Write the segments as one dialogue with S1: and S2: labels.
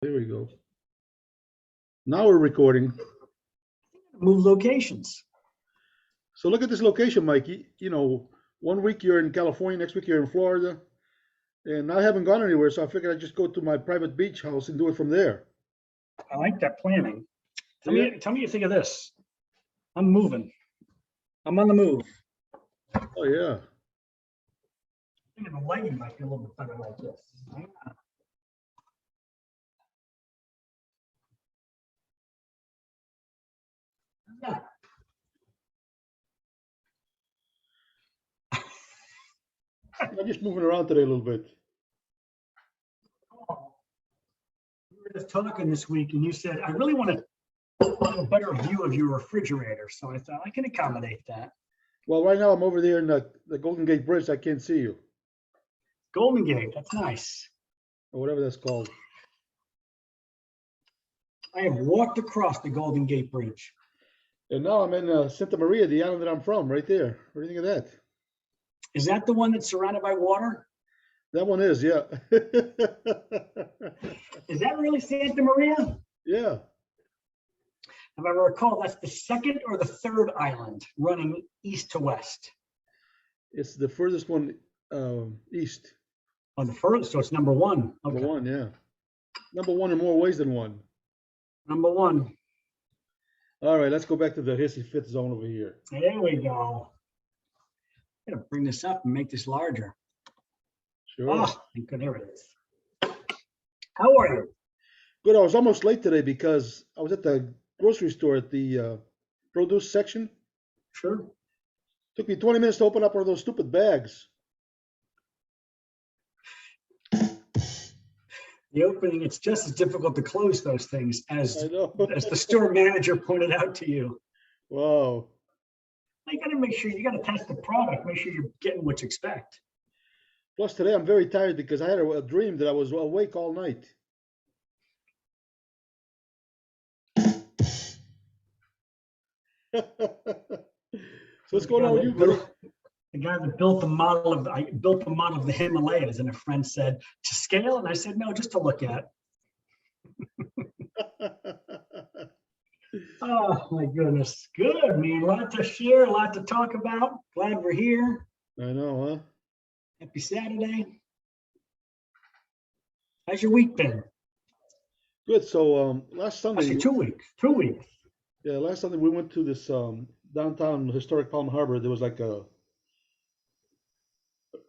S1: There we go. Now we're recording.
S2: Move locations.
S1: So look at this location, Mike. You know, one week you're in California, next week you're in Florida, and I haven't gone anywhere, so I figured I'd just go to my private beach house and do it from there.
S2: I like that planning. Tell
S1: Yeah.
S2: me what you think of this. I'm moving. I'm on the move.
S1: Oh yeah.
S2: I think the lighting might be a little bit better like this. Yeah.
S1: I'm just moving around today a little bit.
S2: We were just talking this week, and you said, I really want to have a better view of your refrigerator. So I thought I can accommodate that.
S1: Well, right now I'm over there in the Golden Gate Bridge. I can't see you,
S2: Golden Gate, that's nice.
S1: or whatever that's called.
S2: I have walked across the Golden Gate Bridge.
S1: And now I'm in Santa Maria, the island that I'm from, right there. What do you think of that?
S2: Is that the one that's surrounded by water?
S1: That one is, yeah.
S2: Is that really Santa Maria?
S1: Yeah.
S2: If I recall, that's the second or the third island running east to west.
S1: It's the furthest one east.
S2: Oh, the first, so it's number one. Okay.
S1: Number one, yeah. Number one in more ways than one.
S2: Number one.
S1: All right, let's go back to the Hissy Fit zone over here.
S2: There we go. I'm gonna bring this up and make this larger.
S1: Sure.
S2: Oh, good, there it is. How are you?
S1: Good. I was almost late today because I was at the grocery store at the produce section.
S2: Sure.
S1: Took me 20 minutes to open up one of those stupid bags.
S2: The opening, it's just as difficult to close those things as
S1: I know.
S2: as the store manager pointed out to you.
S1: Wow.
S2: You gotta make sure, you gotta test the product, make sure you're getting what you expect.
S1: Plus today I'm very tired because I had a dream that I was awake all night. So what's going on with you, buddy?
S2: The guy that built the model of the Himalayas, and a friend said, to scale, and I said, no, just to look at. Oh my goodness, good man, a lot to share, a lot to talk about. Glad we're here.
S1: I know, huh?
S2: Happy Saturday. How's your week been?
S1: Good. So last Sunday,
S2: Actually, 2 weeks. 2 weeks.
S1: yeah, last Sunday we went to this downtown historic Palm Harbor. There was like a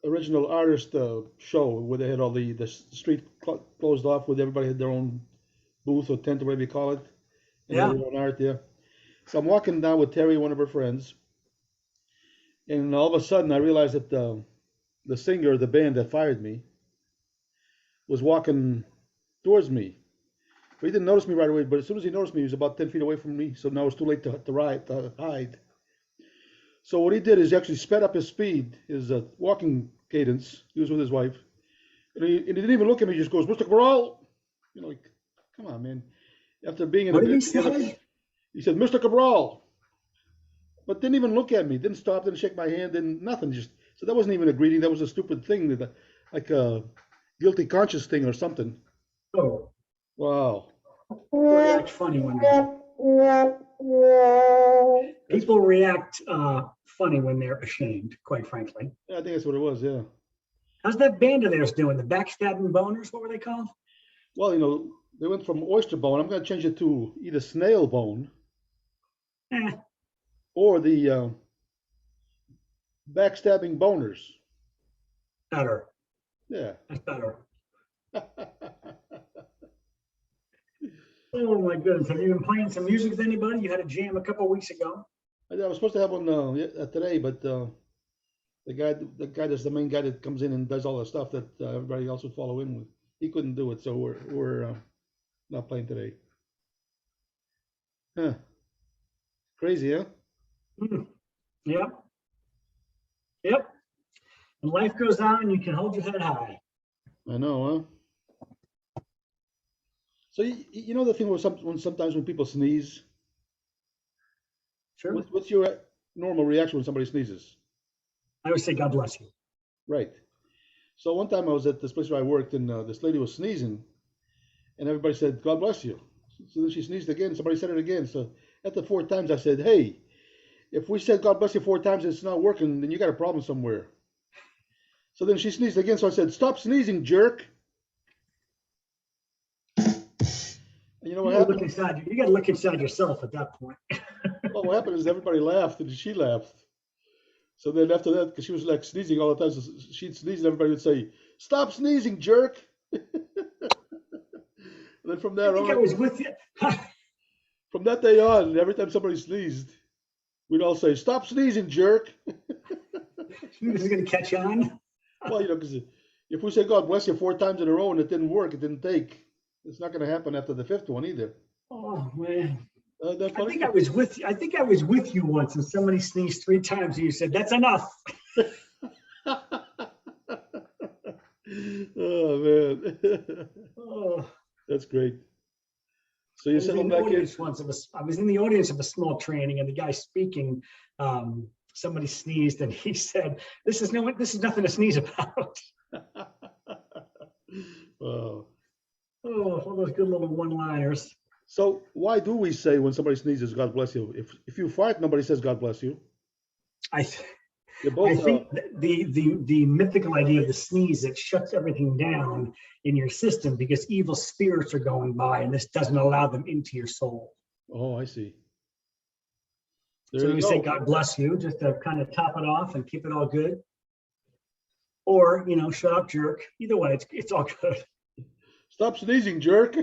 S1: original artist show where they had all the street closed off, with everybody had their own booth or tent or whatever you call it, and
S2: Yeah.
S1: their own art there. So I'm walking down with Terry, one of her friends, and all of a sudden I realized that the singer of the band that fired me was walking towards me. But he didn't notice me right away, but as soon as he noticed me, he was about 10 feet away from me, so now it's too late to hide. So what he did is he actually sped up his speed, his walking cadence. He was with his wife. And he didn't even look at me, he just goes, Mr. Cabral. You know, like, come on, man. After being in
S2: What
S1: a
S2: did he
S1: bit together,
S2: say?
S1: he said, Mr. Cabral. But didn't even look at me, didn't stop, didn't shake my hand, didn't nothing. Just so that wasn't even a greeting, that was a stupid thing, like a guilty conscience thing or something.
S2: Oh,
S1: Wow.
S2: people react funny when people react funny when they're ashamed, quite frankly.
S1: Yeah, I think that's what it was, yeah.
S2: How's that band of theirs doing? The Backstabbing Boners, what were they called?
S1: Well, you know, they went from Oyster Bone. I'm going to change it to either Snail Bone
S2: Eh,
S1: or the Backstabbing Boners.
S2: better.
S1: Yeah.
S2: That's better. Oh my goodness. Have you been playing some music with anybody? You had a jam a couple of weeks ago.
S1: I was supposed to have one today, but the guy that's the main guy that comes in and does all the stuff that everybody else would follow in with, he couldn't do it, so we're not playing today. Huh. Crazy, huh?
S2: Yep. Yep. And life goes on and you can hold your head high.
S1: I know, huh? So you know the thing where sometimes when people sneeze,
S2: Sure.
S1: what's your normal reaction when somebody sneezes?
S2: I would say God bless you.
S1: Right. So one time I was at this place where I worked, and this lady was sneezing, And everybody said, God bless you. So then she sneezed again. Somebody said it again. So at the 4th times, I said, hey, if we said God bless you 4 times and it's not working, then you got a problem somewhere. So then she sneezed again. So I said, stop sneezing, jerk. And you know what happened?
S2: You got to look inside yourself at that point.
S1: Well, what happened is everybody laughed and she laughed. So then after that, because she was like sneezing all the time, so she'd sneeze and everybody would say, stop sneezing, jerk. And then from there
S2: I think I
S1: on,
S2: was with you.
S1: from that day on, every time somebody sneezed, we'd all say, stop sneezing, jerk.
S2: This is going to catch on.
S1: Well, because if we say God bless you 4 times in a row and it didn't work, it didn't take, it's not going to happen after the 5th one either.
S2: Oh, man.
S1: I
S2: think I was with you. I think I was with you once and somebody sneezed 3 times and you said, that's enough.
S1: Oh, man.
S2: Oh.
S1: That's great. So you settled back in?
S2: I was in the audience of a small training and the guy speaking, somebody sneezed and he said, this is nothing to sneeze about.
S1: Wow.
S2: Oh, all those good little one-liners.
S1: So why do we say when somebody sneezes, God bless you? If you fart, nobody says God bless you.
S2: I think the mythical idea of the sneeze, it shuts everything down in your system because evil spirits are going by and this doesn't allow them into your soul.
S1: Oh, I see.
S2: So you say God bless you just to kind of top it off and keep it all good. Or, shut up, jerk. Either way, it's all good.
S1: Stop sneezing, jerk.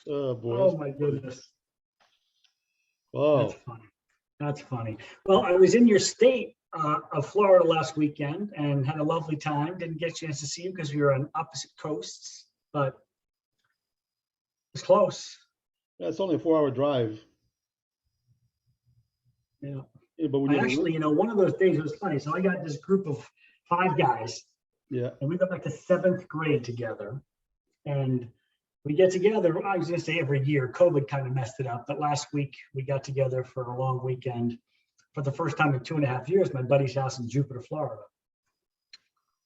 S1: Oh, boy.
S2: Oh, my goodness.
S1: Wow.
S2: That's funny. Well, I was in your state of Florida last weekend and had a lovely time. Didn't get a chance to see you because we were on opposite coasts, but it was close.
S1: Yeah, it's only a 4-hour drive.
S2: Yeah.
S1: But
S2: I actually, one of those days, it was funny. So I got this group of 5 guys.
S1: Yeah.
S2: And we got back to 7th grade together. And we get together, I was going to say every year. COVID kind of messed it up. But last week, we got together for a long weekend for the first time in 2.5 years, my buddy's house in Jupiter, Florida.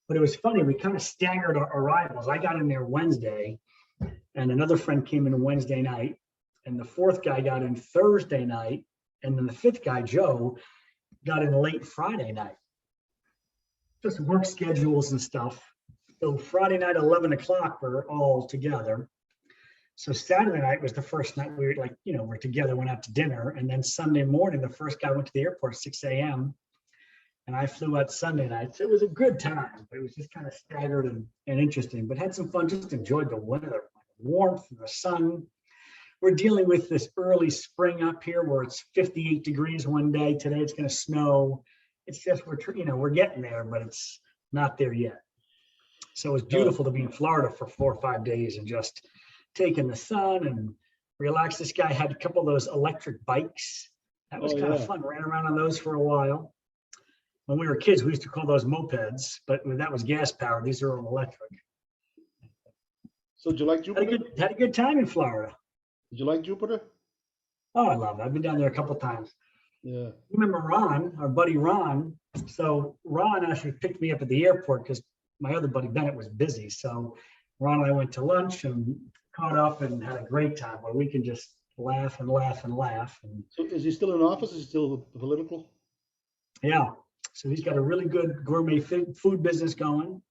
S2: But it was funny. We kind of staggered our arrivals. I got in there Wednesday, and another friend came in Wednesday night. And the 4th guy got in Thursday night. And then the 5th guy, Joe, got in late Friday night. Just work schedules and stuff. So Friday night, 11 o'clock, we're all together. So Saturday night was the first night we were we're together, went out to dinner. And then Sunday morning, the first guy went to the airport at 6 a.m. And I flew out Sunday night. So it was a good time. It was just kind of staggered and interesting, but had some fun, just enjoyed the weather, warmth, the sun. We're dealing with this early spring up here where it's 58 degrees one day. Today it's going to snow. It's just, we're getting there, but it's not there yet. So it's beautiful to be in Florida for 4 or 5 days and just taking the sun and relax. This guy had a couple of those electric bikes. That was kind of fun. Ran around on those for a while. When we were kids, we used to call those mopeds, but that was gas powered. These are all electric.
S1: So did you like Jupiter?
S2: Had a good time in Florida.
S1: Did you like Jupiter?
S2: Oh, I love it. I've been down there a couple of times.
S1: Yeah.
S2: You remember Ron, our buddy Ron? So Ron actually picked me up at the airport because my other buddy Bennett was busy. So Ron and I went to lunch and caught up and had a great time where we can just laugh and laugh and laugh. And
S1: so is he still in office? Is he still political?
S2: Yeah. So he's got a really good gourmet food business going.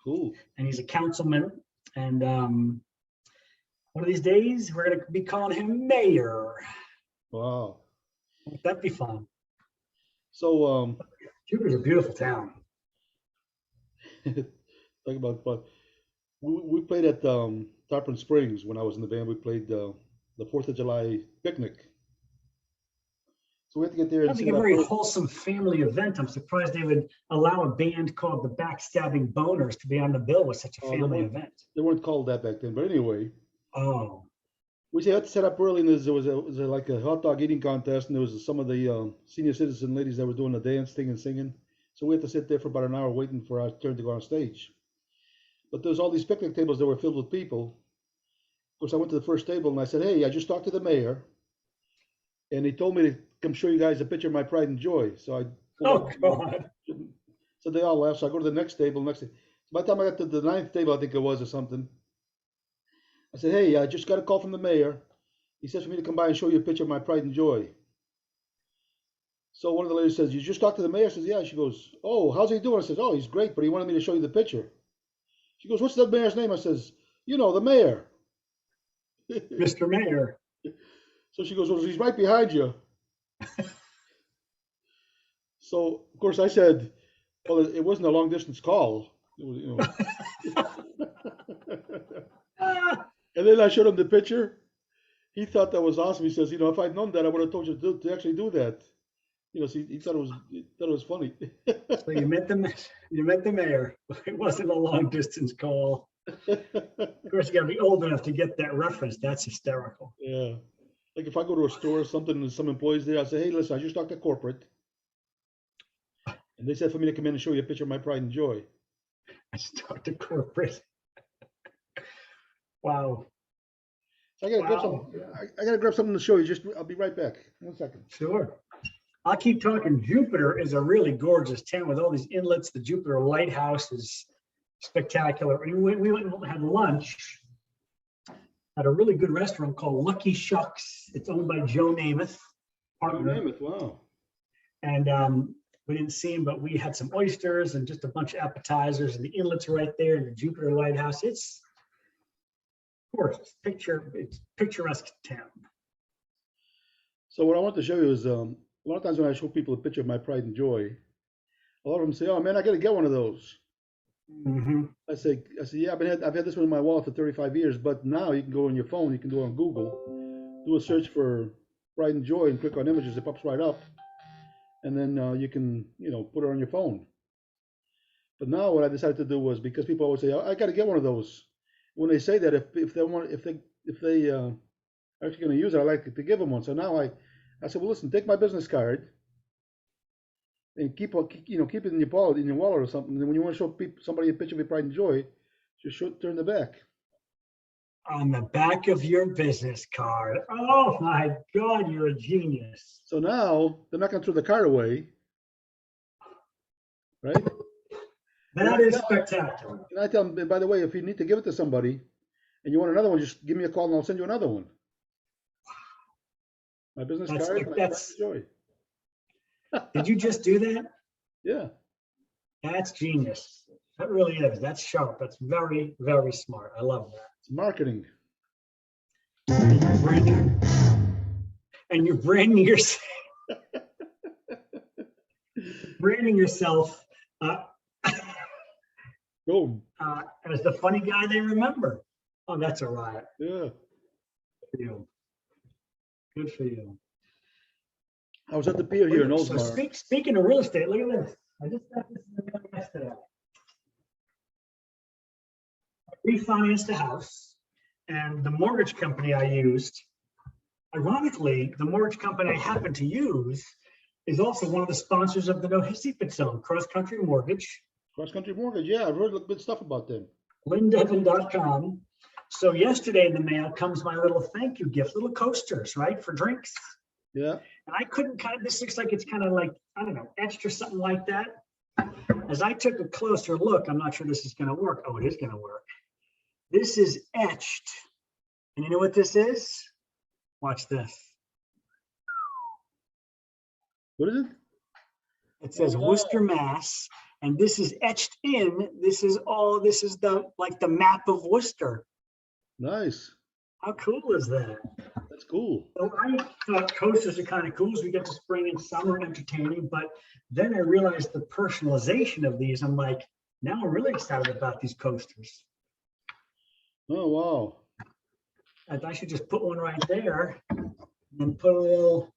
S1: Cool.
S2: And he's a councilman. And one of these days, we're going to be calling him mayor.
S1: Wow.
S2: That'd be fun.
S1: So
S2: Jupiter's a beautiful town.
S1: Talk about fun. We played at Tarpon Springs when I was in the band. We played the 4th of July picnic. So we had to get there.
S2: It's a very wholesome family event. I'm surprised they would allow a band called the Backstabbing Boners to be on the bill with such a family event.
S1: They weren't called that back then, but anyway.
S2: Oh.
S1: We had to set up early, and there was like a hot dog eating contest, and there was some of the senior citizen ladies that were doing the dance thing and singing. So we had to sit there for about an hour waiting for our turn to go on stage. But there's all these picnic tables that were filled with people. Of course, I went to the first table and I said, "Hey, I just talked to the mayor, and he told me to come show you guys a picture of my pride and joy." So I.
S2: Oh God.
S1: So they all laughed. So I go to the next table. By the time I got to the ninth table, I think it was or something, I said, "Hey, I just got a call from the mayor. He says for me to come by and show you a picture of my pride and joy." So one of the ladies says, "You just talked to the mayor?" I says, "Yeah." She goes, "Oh, how's he doing?" I says, "Oh, he's great, but he wanted me to show you the picture." She goes, "What's the mayor's name?" I says, "You know, the mayor."
S2: Mr. Mayor.
S1: So she goes, "Well, he's right behind you." So of course I said, "Well, it wasn't a long distance call. It was, you know." And then I showed him the picture. He thought that was awesome. He says, "If I'd known that, I would have told you to actually do that." So he thought it was funny.
S2: So you met the mayor. It wasn't a long distance call. Of course, you got to be old enough to get that reference. That's hysterical.
S1: Yeah. Like if I go to a store or something and there's some employees there, I say, "Hey, listen, I just talked to corporate, and they said for me to come in and show you a picture of my pride and joy."
S2: I talked to corporate. Wow.
S1: So I gotta grab some. I gotta grab something to show you. I'll be right back. 1 second.
S2: Sure. I'll keep talking. Jupiter is a really gorgeous town with all these inlets. The Jupiter Lighthouse is spectacular. We went and had lunch at a really good restaurant called Lucky Shucks. It's owned by Joe Namath.
S1: Wow.
S2: And we didn't see him, but we had some oysters and just a bunch of appetizers, and the inlet's right there in the Jupiter Lighthouse. It's, of course, it's picturesque town.
S1: So what I want to show you is a lot of times when I show people a picture of my pride and joy, a lot of them say, "Oh man, I got to get one of those."
S2: Mm-hmm.
S1: I say, "Yeah, I've had this one in my wallet for 35 years, but now you can go on your phone, you can do it on Google, do a search for pride and joy, and click on images. It pops right up, and then you can put it on your phone." But now what I decided to do was, because people always say, "I got to get one of those," when they say that, if they are actually going to use it, I like to give them one. So now I said, "Well, listen, take my business card and keep it in your wallet or something. And then when you want to show somebody a picture of your pride and joy, just turn the back."
S2: On the back of your business card. Oh my God, you're a genius.
S1: So now they're not going to throw the card away, right?
S2: That is spectacular.
S1: And I tell them, by the way, if you need to give it to somebody and you want another one, just give me a call and I'll send you another one. My business card and my pride and joy.
S2: Did you just do that?
S1: Yeah.
S2: That's genius. That really is. That's sharp. That's very, very smart. I love that.
S1: It's marketing.
S2: And you're branding yourself. Branding yourself
S1: Boom.
S2: as the funny guy they remember. Oh, that's a riot.
S1: Yeah.
S2: Good for you. Good for you.
S1: I was at the pier here in
S2: So
S1: Oldsmar.
S2: speaking of real estate, look at this. I just got this in the mail yesterday. I refinanced a house, and the mortgage company I used, ironically, the mortgage company I happen to use is also one of the sponsors of the No Hissy Zone, Cross Country Mortgage.
S1: Cross Country Mortgage, yeah, I've heard good stuff about them.
S2: LynnDevon.com. So yesterday in the mail comes my little thank you gift, little coasters, right, for drinks.
S1: Yeah.
S2: And I couldn't this looks like it's kind of like, I don't know, etched or something like that. As I took a closer look, I'm not sure this is going to work. Oh, it is going to work. This is etched. And you know what this is? Watch this.
S1: What is it?
S2: It says Worcester, Mass. And this is etched in. This is the map of Worcester.
S1: Nice.
S2: How cool is that?
S1: That's cool.
S2: So I thought coasters are kind of cool as we get to spring and summer entertaining, but then I realized the personalization of these. I'm like, now I'm really excited about these coasters.
S1: Oh, wow.
S2: I should just put one right there and put a little,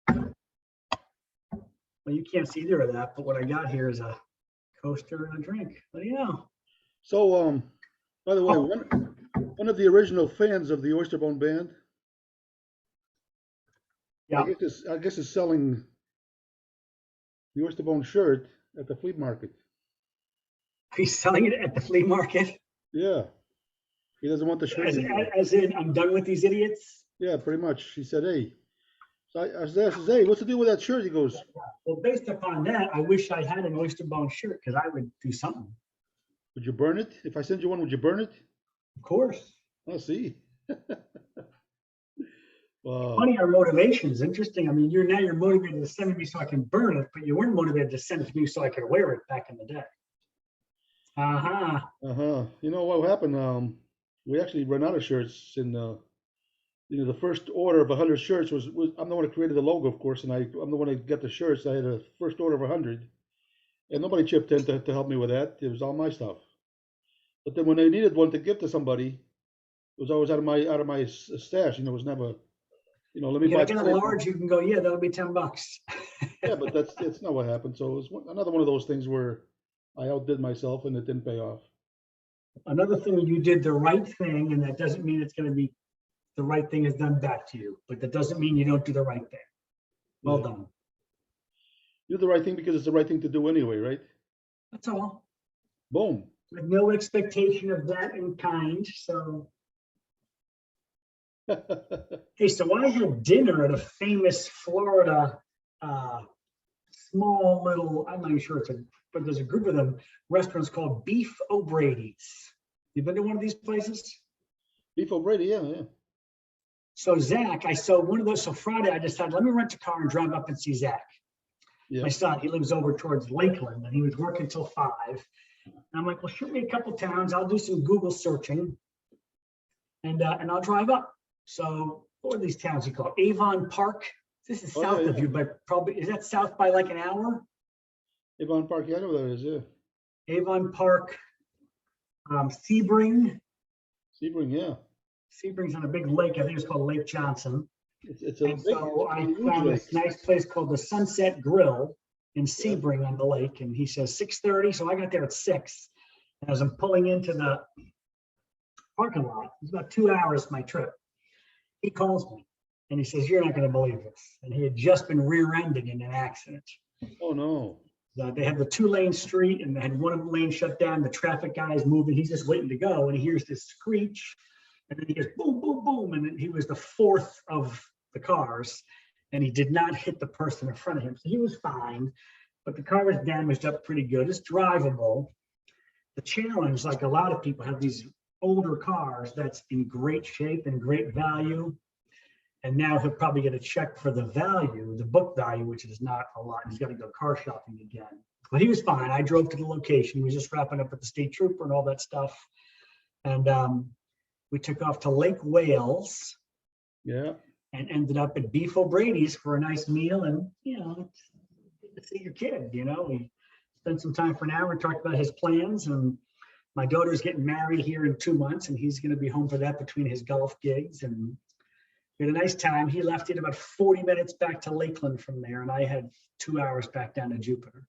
S2: well, you can't see either of that, but what I got here is a coaster and a drink. What do you know?
S1: So, by the way, one of the original fans of the Oyster Bone band,
S2: yeah,
S1: I guess is selling the Oyster Bone shirt at the flea market.
S2: He's selling it at the flea market.
S1: Yeah. He doesn't want the shirt anymore.
S2: As in, I'm done with these idiots?
S1: Yeah, pretty much. He said, "Hey." So I said, "Hey, what's the deal with that shirt?" He goes,
S2: Well, based upon that, I wish I had an Oyster Bone shirt because I would do something.
S1: Would you burn it? If I send you one, would you burn it?
S2: Of course.
S1: Oh, see. Wow.
S2: Funny, our motivation is interesting. I mean, you're motivated to send it to me so I can burn it, but you weren't motivated to send it to me so I could wear it back in the day. Uh-huh.
S1: You know what happened? We actually ran out of shirts, and the first order of 100 shirts was I'm the one who created the logo, of course, and I'm the one that got the shirts. I had a first order of 100, and nobody chipped in to help me with that. It was all my stuff. But then when they needed one to give to somebody, it was always out of my stash. It was never, let me
S2: You
S1: buy.
S2: get a large, you can go, yeah, that'll be $10.
S1: Yeah, but that's not what happened. So it was another one of those things where I outdid myself and it didn't pay off.
S2: Another thing, you did the right thing, and that doesn't mean it's going to be the right thing is done back to you, but that doesn't mean you don't do the right thing. Well done.
S1: Do the right thing because it's the right thing to do anyway, right?
S2: That's all.
S1: Boom.
S2: With no expectation of that in kind. So, hey, so I had dinner at a famous Florida, small little, I'm not even sure but there's a group of them, restaurants called Beef O'Brady's. You've been to one of these places?
S1: Beef O'Brady, yeah.
S2: So Zach, I saw one of those. So Friday, I decided, let me rent a car and drive up and see Zach. Yeah. My son, he lives over towards Lakeland, and he was working till 5. And I'm like, well, shoot me a couple towns. I'll do some Google searching, and I'll drive up. So what are these towns you call it? Avon Park. This is south of you, but probably, is that south by like an hour?
S1: Avon Park, yeah, I know where that is, yeah.
S2: Avon Park, Sebring.
S1: Sebring, yeah.
S2: Sebring's on a big lake. I think it's called Lake Johnson.
S1: So
S2: I found this nice place called the Sunset Grill in Sebring on the lake, and he says 6:30. So I got there at 6, and as I'm pulling into the parking lot, it's about 2 hours my trip. He calls me and he says, "You're not going to believe this." And he had just been rear-ended in an accident.
S1: Oh no!
S2: They had the 2-lane street, and they had one lane shut down. The traffic guy is moving. He's just waiting to go, and he hears this screech, and then he goes boom, boom, boom, and then he was the 4th of the cars, and he did not hit the person in front of him. So he was fine, but the car was damaged up pretty good. It's drivable. The challenge, like a lot of people have these older cars that's in great shape and great value, and now he'll probably get a check for the value, the book value, which is not a lot. He's got to go car shopping again. But he was fine. I drove to the location. He was just wrapping up with the state trooper and all that stuff. And we took off to Lake Wales.
S1: Yeah.
S2: And ended up at Beef O'Brady's for a nice meal, and good to see your kid. We spent some time for an hour and talked about his plans. And my daughter's getting married here in 2 months, and he's going to be home for that between his golf gigs. And we had a nice time. He left it about 40 minutes back to Lakeland from there, and I had 2 hours back down to Jupiter.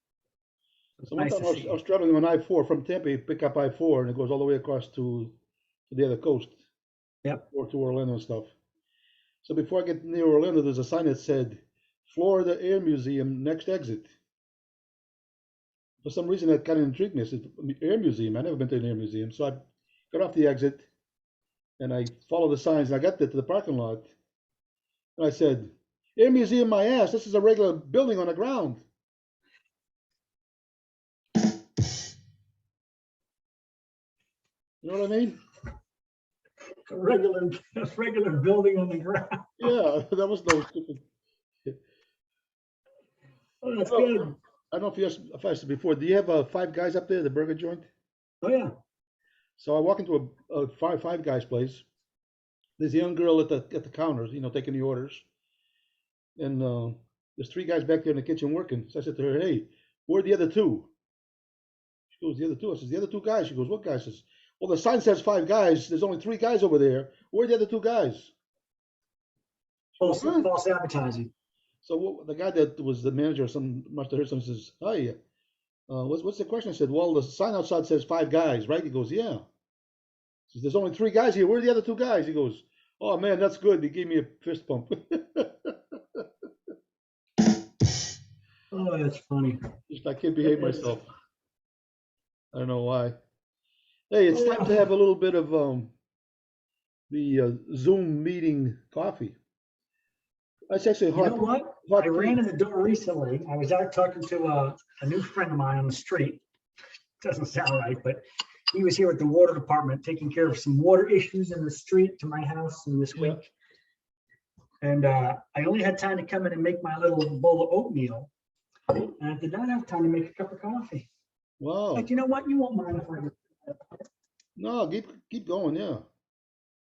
S1: So nice I was traveling on I-4 from Tempe, pick up I-4, and it goes all the way across to the other coast.
S2: Yep.
S1: Or to Orlando and stuff. So before I get near Orlando, there's a sign that said, Florida Air Museum, next exit. For some reason, that kind of intrigued me. I said, Air Museum, I've never been to an air museum. So I got off the exit, and I followed the signs, and I got there to the parking lot. And I said, Air Museum, my ass, this is a regular building on the ground. You know what I mean?
S2: A regular building on the ground.
S1: Yeah, that was no stupid.
S2: Oh, that's good.
S1: I don't know if I said before, do you have 5 Guys up there, the burger joint?
S2: Oh, yeah.
S1: So I walk into a Five Guys place. There's a young girl at the counters, taking the orders. And there's 3 guys back there in the kitchen working. So I said to her, hey, where are the other 2? She goes, the other 2? I says, the other 2 guys. She goes, what guys? I says, well, the sign says 5 guys. There's only 3 guys over there. Where are the other 2 guys?
S2: False advertising.
S1: So the guy that was the manager, must have heard something, says, hi, what's the question? I said, well, the sign outside says 5 guys, right? He goes, yeah. He says, there's only 3 guys here. Where are the other 2 guys? He goes, oh, man, that's good. He gave me a fist bump.
S2: Oh, that's funny.
S1: I can't behave myself. I don't know why. Hey, it's time to have a little bit of the Zoom meeting coffee. That's actually hot.
S2: You know what? I ran in the door recently. I was out talking to a new friend of mine on the street. Doesn't sound right, but he was here at the water department taking care of some water issues in the street to my house in this week. And I only had time to come in and make my little bowl of oatmeal. And I did not have time to make a cup of coffee.
S1: Wow.
S2: Like, you know what? You won't mind if I do.
S1: No, keep going, yeah.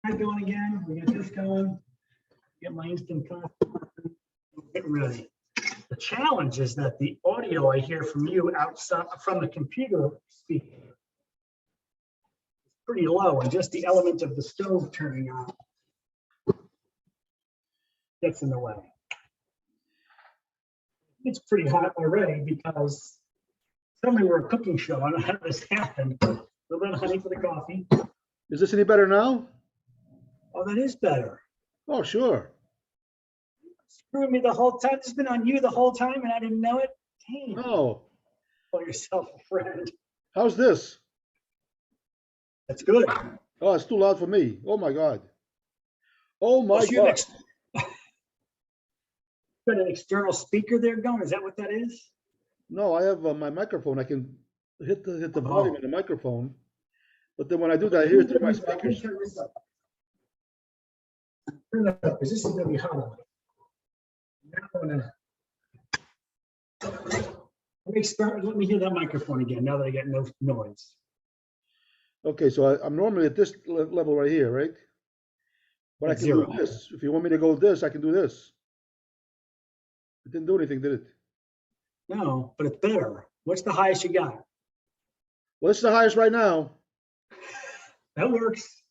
S2: I'm going again. We get this going. Get my instant coffee. Get ready. The challenge is that the audio I hear from you outside from the computer speaker is pretty low, and just the element of the stove turning on gets in the way. It's pretty hot already because suddenly we're a cooking show. I don't know how this happened. A little bit of honey for the coffee.
S1: Is this any better now?
S2: Oh, that is better.
S1: Oh, sure.
S2: Screwed me the whole time. It's been on you the whole time and I didn't know it. Damn.
S1: No.
S2: Call yourself a friend.
S1: How's this?
S2: That's good.
S1: Oh, it's too loud for me. Oh my God. Oh my
S2: So
S1: God.
S2: Got an external speaker there going. Is that what that is?
S1: No, I have my microphone. I can hit the volume in the microphone, but then when I do that, I hear it through my speakers.
S2: Turn this up. Turn that up, because this is going to be hot. Let me hear that microphone again. Now that I get no noise.
S1: Okay, so I'm normally at this level right here, right? But I can do this. If you want me to go this, I can do this. It didn't do anything, did it?
S2: No, but it's better. What's the highest you got?
S1: Well, it's the highest right now.
S2: That works.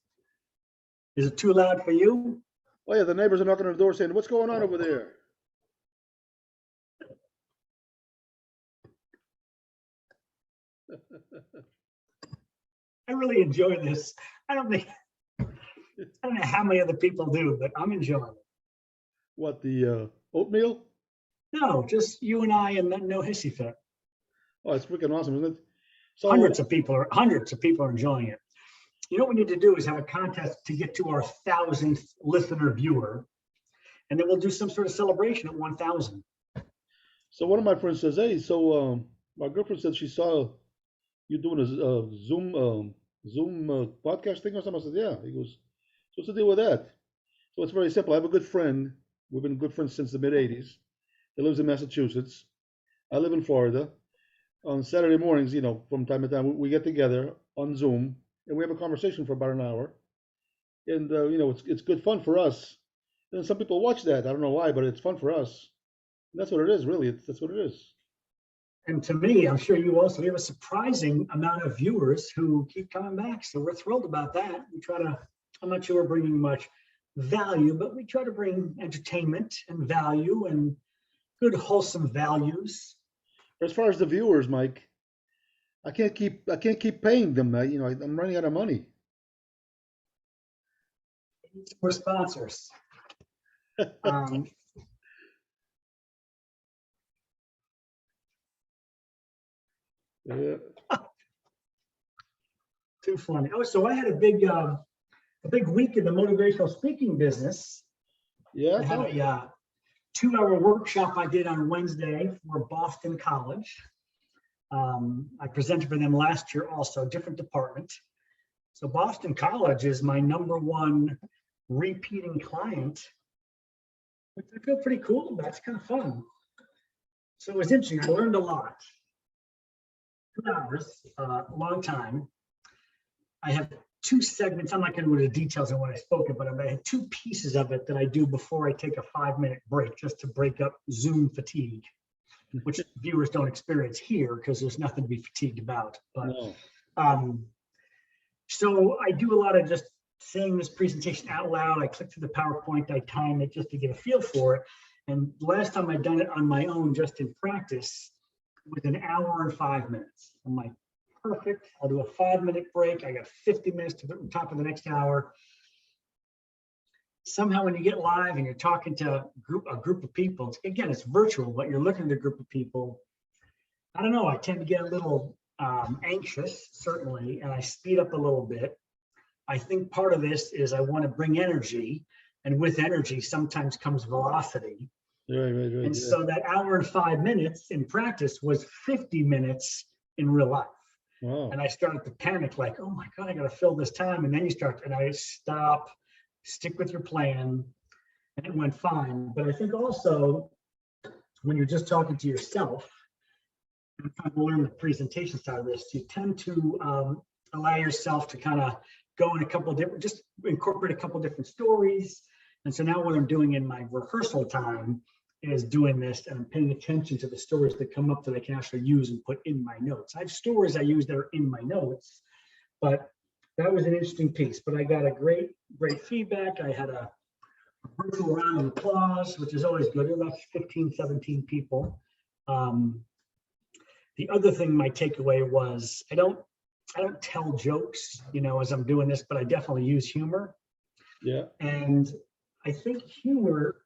S2: Is it too loud for you?
S1: Oh yeah, the neighbors are knocking on the door saying, "What's going on over there?"
S2: I really enjoy this. I don't know how many other people do, but I'm enjoying it.
S1: What, the oatmeal?
S2: No, just you and I, and no hissy fit.
S1: Oh, it's freaking awesome, isn't it? So
S2: Hundreds of people are enjoying it. You know what we need to do is have a contest to get to our 1,000th listener viewer, and then we'll do some sort of celebration at 1,000.
S1: So one of my friends says, "Hey, so my girlfriend said she saw you doing a Zoom podcast thing or something." I said, "Yeah." He goes, "So what's the deal with that?" So it's very simple. I have a good friend. We've been good friends since the mid '80s. He lives in Massachusetts. I live in Florida. On Saturday mornings, you know, from time to time, we get together on Zoom and we have a conversation for about an hour. And you know, it's good fun for us. And some people watch that. I don't know why, but it's fun for us. And that's what it is, really. That's what it is.
S2: And to me, I'm sure you also, we have a surprising amount of viewers who keep coming back. So we're thrilled about that. I'm not sure we're bringing much value, but we try to bring entertainment and value and good, wholesome values.
S1: As far as the viewers, Mike, I can't keep paying them. You know, I'm running out of money.
S2: We're sponsors.
S1: Yeah.
S2: Too funny. Oh, so I had a big week in the motivational speaking business.
S1: Yeah.
S2: I had a 2-hour workshop I did on Wednesday for Boston College. I presented for them last year also, different department. So Boston College is my #1 repeating client, which I feel pretty cool about. It's kind of fun. So it was interesting. I learned a lot. 2 hours, a long time. I have 2 segments. I'm not going to go into the details on what I spoke about, but I had 2 pieces of it that I do before I take a 5-minute break, just to break up Zoom fatigue, which viewers don't experience here because there's nothing to be fatigued about. But
S1: No.
S2: so I do a lot of just saying this presentation out loud. I click through the PowerPoint, I time it just to get a feel for it. And last time I'd done it on my own, just in practice, was 1 hour and 5 minutes. I'm like, perfect. I'll do a 5-minute break. I got 50 minutes to the top of the next hour. Somehow when you get live and you're talking to a group of people, again, it's virtual, but you're looking at a group of people. I don't know, I tend to get a little anxious, certainly, and I speed up a little bit. I think part of this is I want to bring energy, and with energy sometimes comes velocity.
S1: Right.
S2: And so that 1 hour and 5 minutes in practice was 50 minutes in real life.
S1: Wow.
S2: And I started to panic, like, oh my God, I got to fill this time. And then you start, and I stop, stick with your plan. And it went fine. But I think also when you're just talking to yourself, and trying to learn the presentation side of this, you tend to allow yourself to kind of go in a couple of different, just incorporate a couple of different stories. And so now what I'm doing in my rehearsal time is doing this, and I'm paying attention to the stories that come up that I can actually use and put in my notes. I have stories I use that are in my notes, but that was an interesting piece. But I got a great feedback. I had a virtual round of applause, which is always good. That's 15, 17 people. The other thing, my takeaway was, I don't tell jokes, as I'm doing this, but I definitely use humor.
S1: Yeah.
S2: And I think humor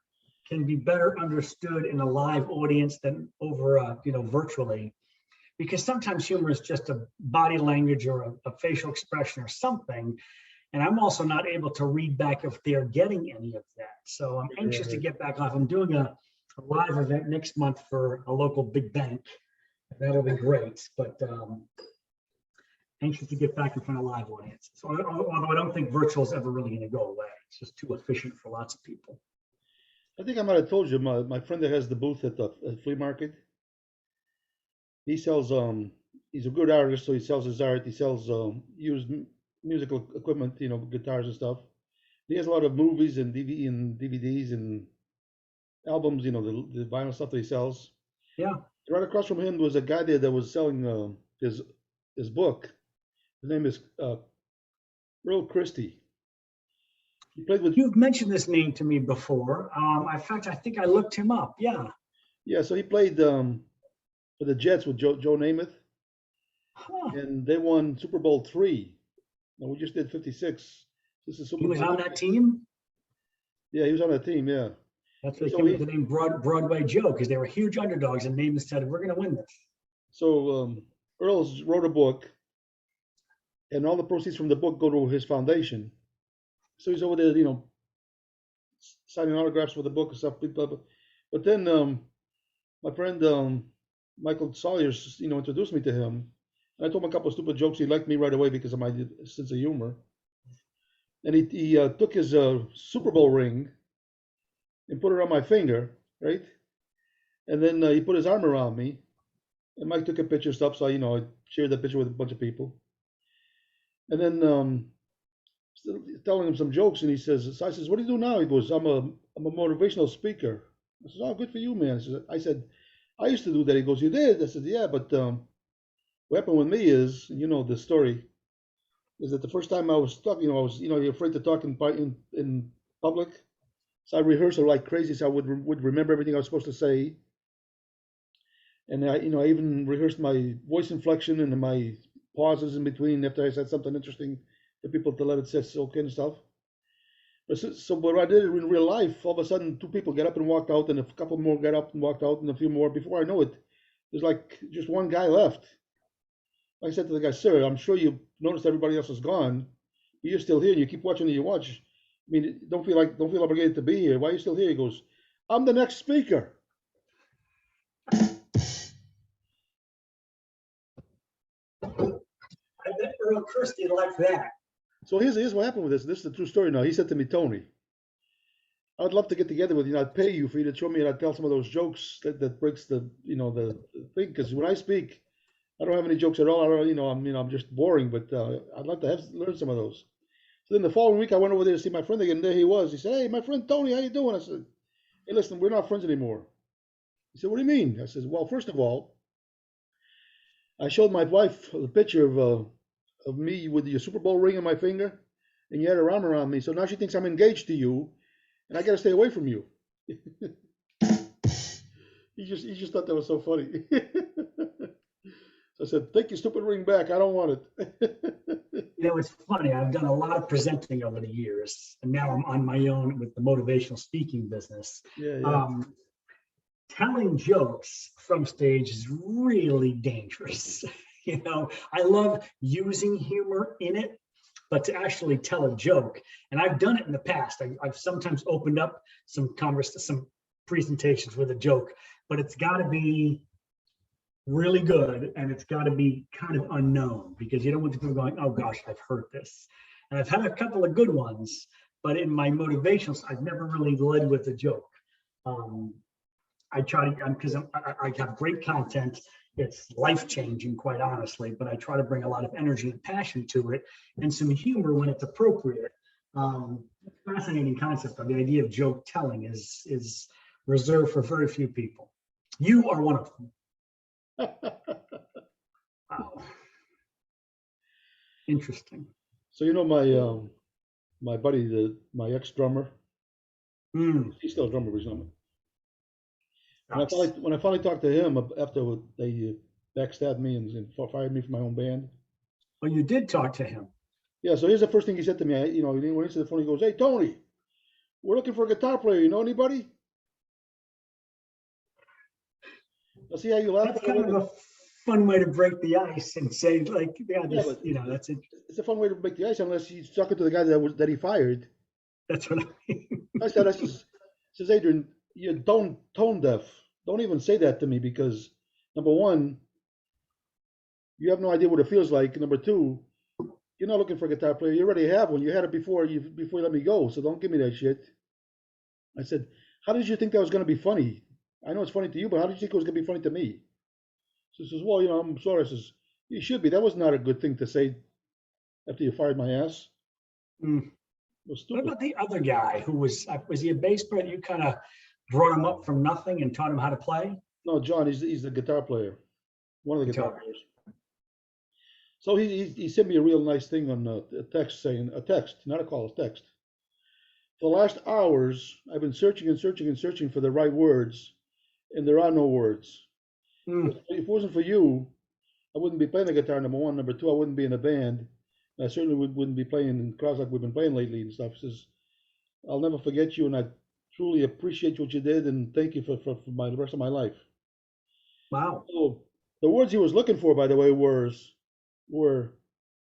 S2: can be better understood in a live audience than over, virtually, because sometimes humor is just a body language or a facial expression or something. And I'm also not able to read back if they're getting any of that. So I'm anxious to get back off. I'm doing a live event next month for a local big bank. That'll be great, but anxious to get back in front of live audiences. So, although I don't think virtual is ever really going to go away. It's just too efficient for lots of people.
S1: I think I might have told you, my friend that has the booth at the flea market, he sells, he's a good artist, so he sells his art. He sells used musical equipment, guitars and stuff. He has a lot of movies and DVDs and albums, the vinyl stuff that he sells.
S2: Yeah.
S1: Right across from him was a guy there that was selling his book. His name is Earl Christie. He played with.
S2: You've mentioned this name to me before. In fact, I think I looked him up. Yeah.
S1: Yeah, so he played for the Jets with Joe Namath,
S2: Huh.
S1: and they won Super Bowl III. And we just did 56. This is Super
S2: He was
S1: Bowl.
S2: on that team?
S1: Yeah, he was on that team, yeah.
S2: That's what came with the name Broadway Joe, because they were huge underdogs, and Namath said, we're going to win this.
S1: So Earls wrote a book, and all the proceeds from the book go to his foundation. So he's over there, signing autographs for the book and stuff. But then my friend Michael Sawyers, introduced me to him. And I told him a couple of stupid jokes. He liked me right away because of my sense of humor. And he took his Super Bowl ring and put it on my finger, right? And then he put his arm around me. And Mike took a picture and stuff, so I shared that picture with a bunch of people. And then telling him some jokes, and so I says, "What do you do now?" He goes, "I'm a motivational speaker." I says, "Oh, good for you, man." I said, "I used to do that." He goes, "You did?" I said, "Yeah, but what happened with me is, the story, is that the first time I was talking, you're afraid to talk in public, so I rehearsed it like crazy, so I would remember everything I was supposed to say, and I even rehearsed my voice inflection and my pauses in between after I said something interesting for people to let it soak in and stuff. So what I did in real life, all of a sudden 2 people get up and walked out, and a couple more got up and walked out, and a few more. Before I know it, there's like just one guy left. I said to the guy, "Sir, I'm sure you noticed everybody else is gone, but you're still here, and you keep watching and you watch. I mean, don't feel obligated to be here. Why are you still here?" He goes, "I'm the next speaker."
S2: I bet Earl Christie liked that.
S1: So here's what happened with this. This is the true story now. He said to me, "Tony, I'd love to get together with you. I'd pay you for you to show me and I'd tell some of those jokes that breaks the thing. Because when I speak, I don't have any jokes at all. I'm just boring. But I'd like to learn some of those." So then the following week, I went over there to see my friend again. And there he was. He said, "Hey, my friend Tony, how you doing?" I said, "Hey, listen, we're not friends anymore." He said, "What do you mean?" I said, "Well, first of all, I showed my wife the picture of me with your Super Bowl ring on my finger, and you had her arm around me. So now she thinks I'm engaged to you, and I got to stay away from you." He just thought that was so funny. So I said, "Take your stupid ring back. I don't want it."
S2: It's funny. I've done a lot of presenting over the years, and now I'm on my own with the motivational speaking business.
S1: Yeah.
S2: Telling jokes from stage is really dangerous. I love using humor in it, but to actually tell a joke, and I've done it in the past. I've sometimes opened up some presentations with a joke, but it's got to be really good, and it's got to be kind of unknown because you don't want the people going, "Oh gosh, I've heard this." And I've had a couple of good ones, but in my motivations, I've never really led with a joke. Um, I try to because I have great content. It's life changing, quite honestly, but I try to bring a lot of energy and passion to it, and some humor when it's appropriate. Fascinating concept. But the idea of joke telling is reserved for very few people. You are one of them. Wow. Interesting.
S1: So my buddy, my ex drummer, he's still a drummer, but he's not. When I finally talked to him after they backstabbed me and fired me from my own band.
S2: Well, you did talk to him.
S1: Yeah, so here's the first thing he said to me. When he answered the phone, he goes, "Hey, Tony, we're looking for a guitar player. You know anybody?" I see how you laugh.
S2: That's kind of a fun way to break the ice and say, like, that's it.
S1: It's a fun way to break the ice unless he's talking to the guy that he fired.
S2: That's what I mean.
S1: I says, Adrian, you're tone deaf. Don't even say that to me because, number one, you have no idea what it feels like. Number two, you're not looking for a guitar player. You already have one. You had it before you let me go. So don't give me that shit. I said, how did you think that was going to be funny? I know it's funny to you, but how did you think it was going to be funny to me? So he says, well, I'm sorry. I says, you should be. That was not a good thing to say after you fired my ass.
S2: It was stupid. What about the other guy who was he a bass player? You kind of brought him up from nothing and taught him how to play?
S1: No, John, he's the guitar player. One of the guitar players. So he sent me a real nice thing on a text, not a call, a text. For the last hours, I've been searching and searching and searching for the right words, and there are no words. If it wasn't for you, I wouldn't be playing the guitar, number one. Number two, I wouldn't be in a band. I certainly wouldn't be playing in crowds like we've been playing lately and stuff. He says, I'll never forget you, and I truly appreciate what you did, and thank you for the rest of my life.
S2: Wow.
S1: So the words he was looking for, by the way, were,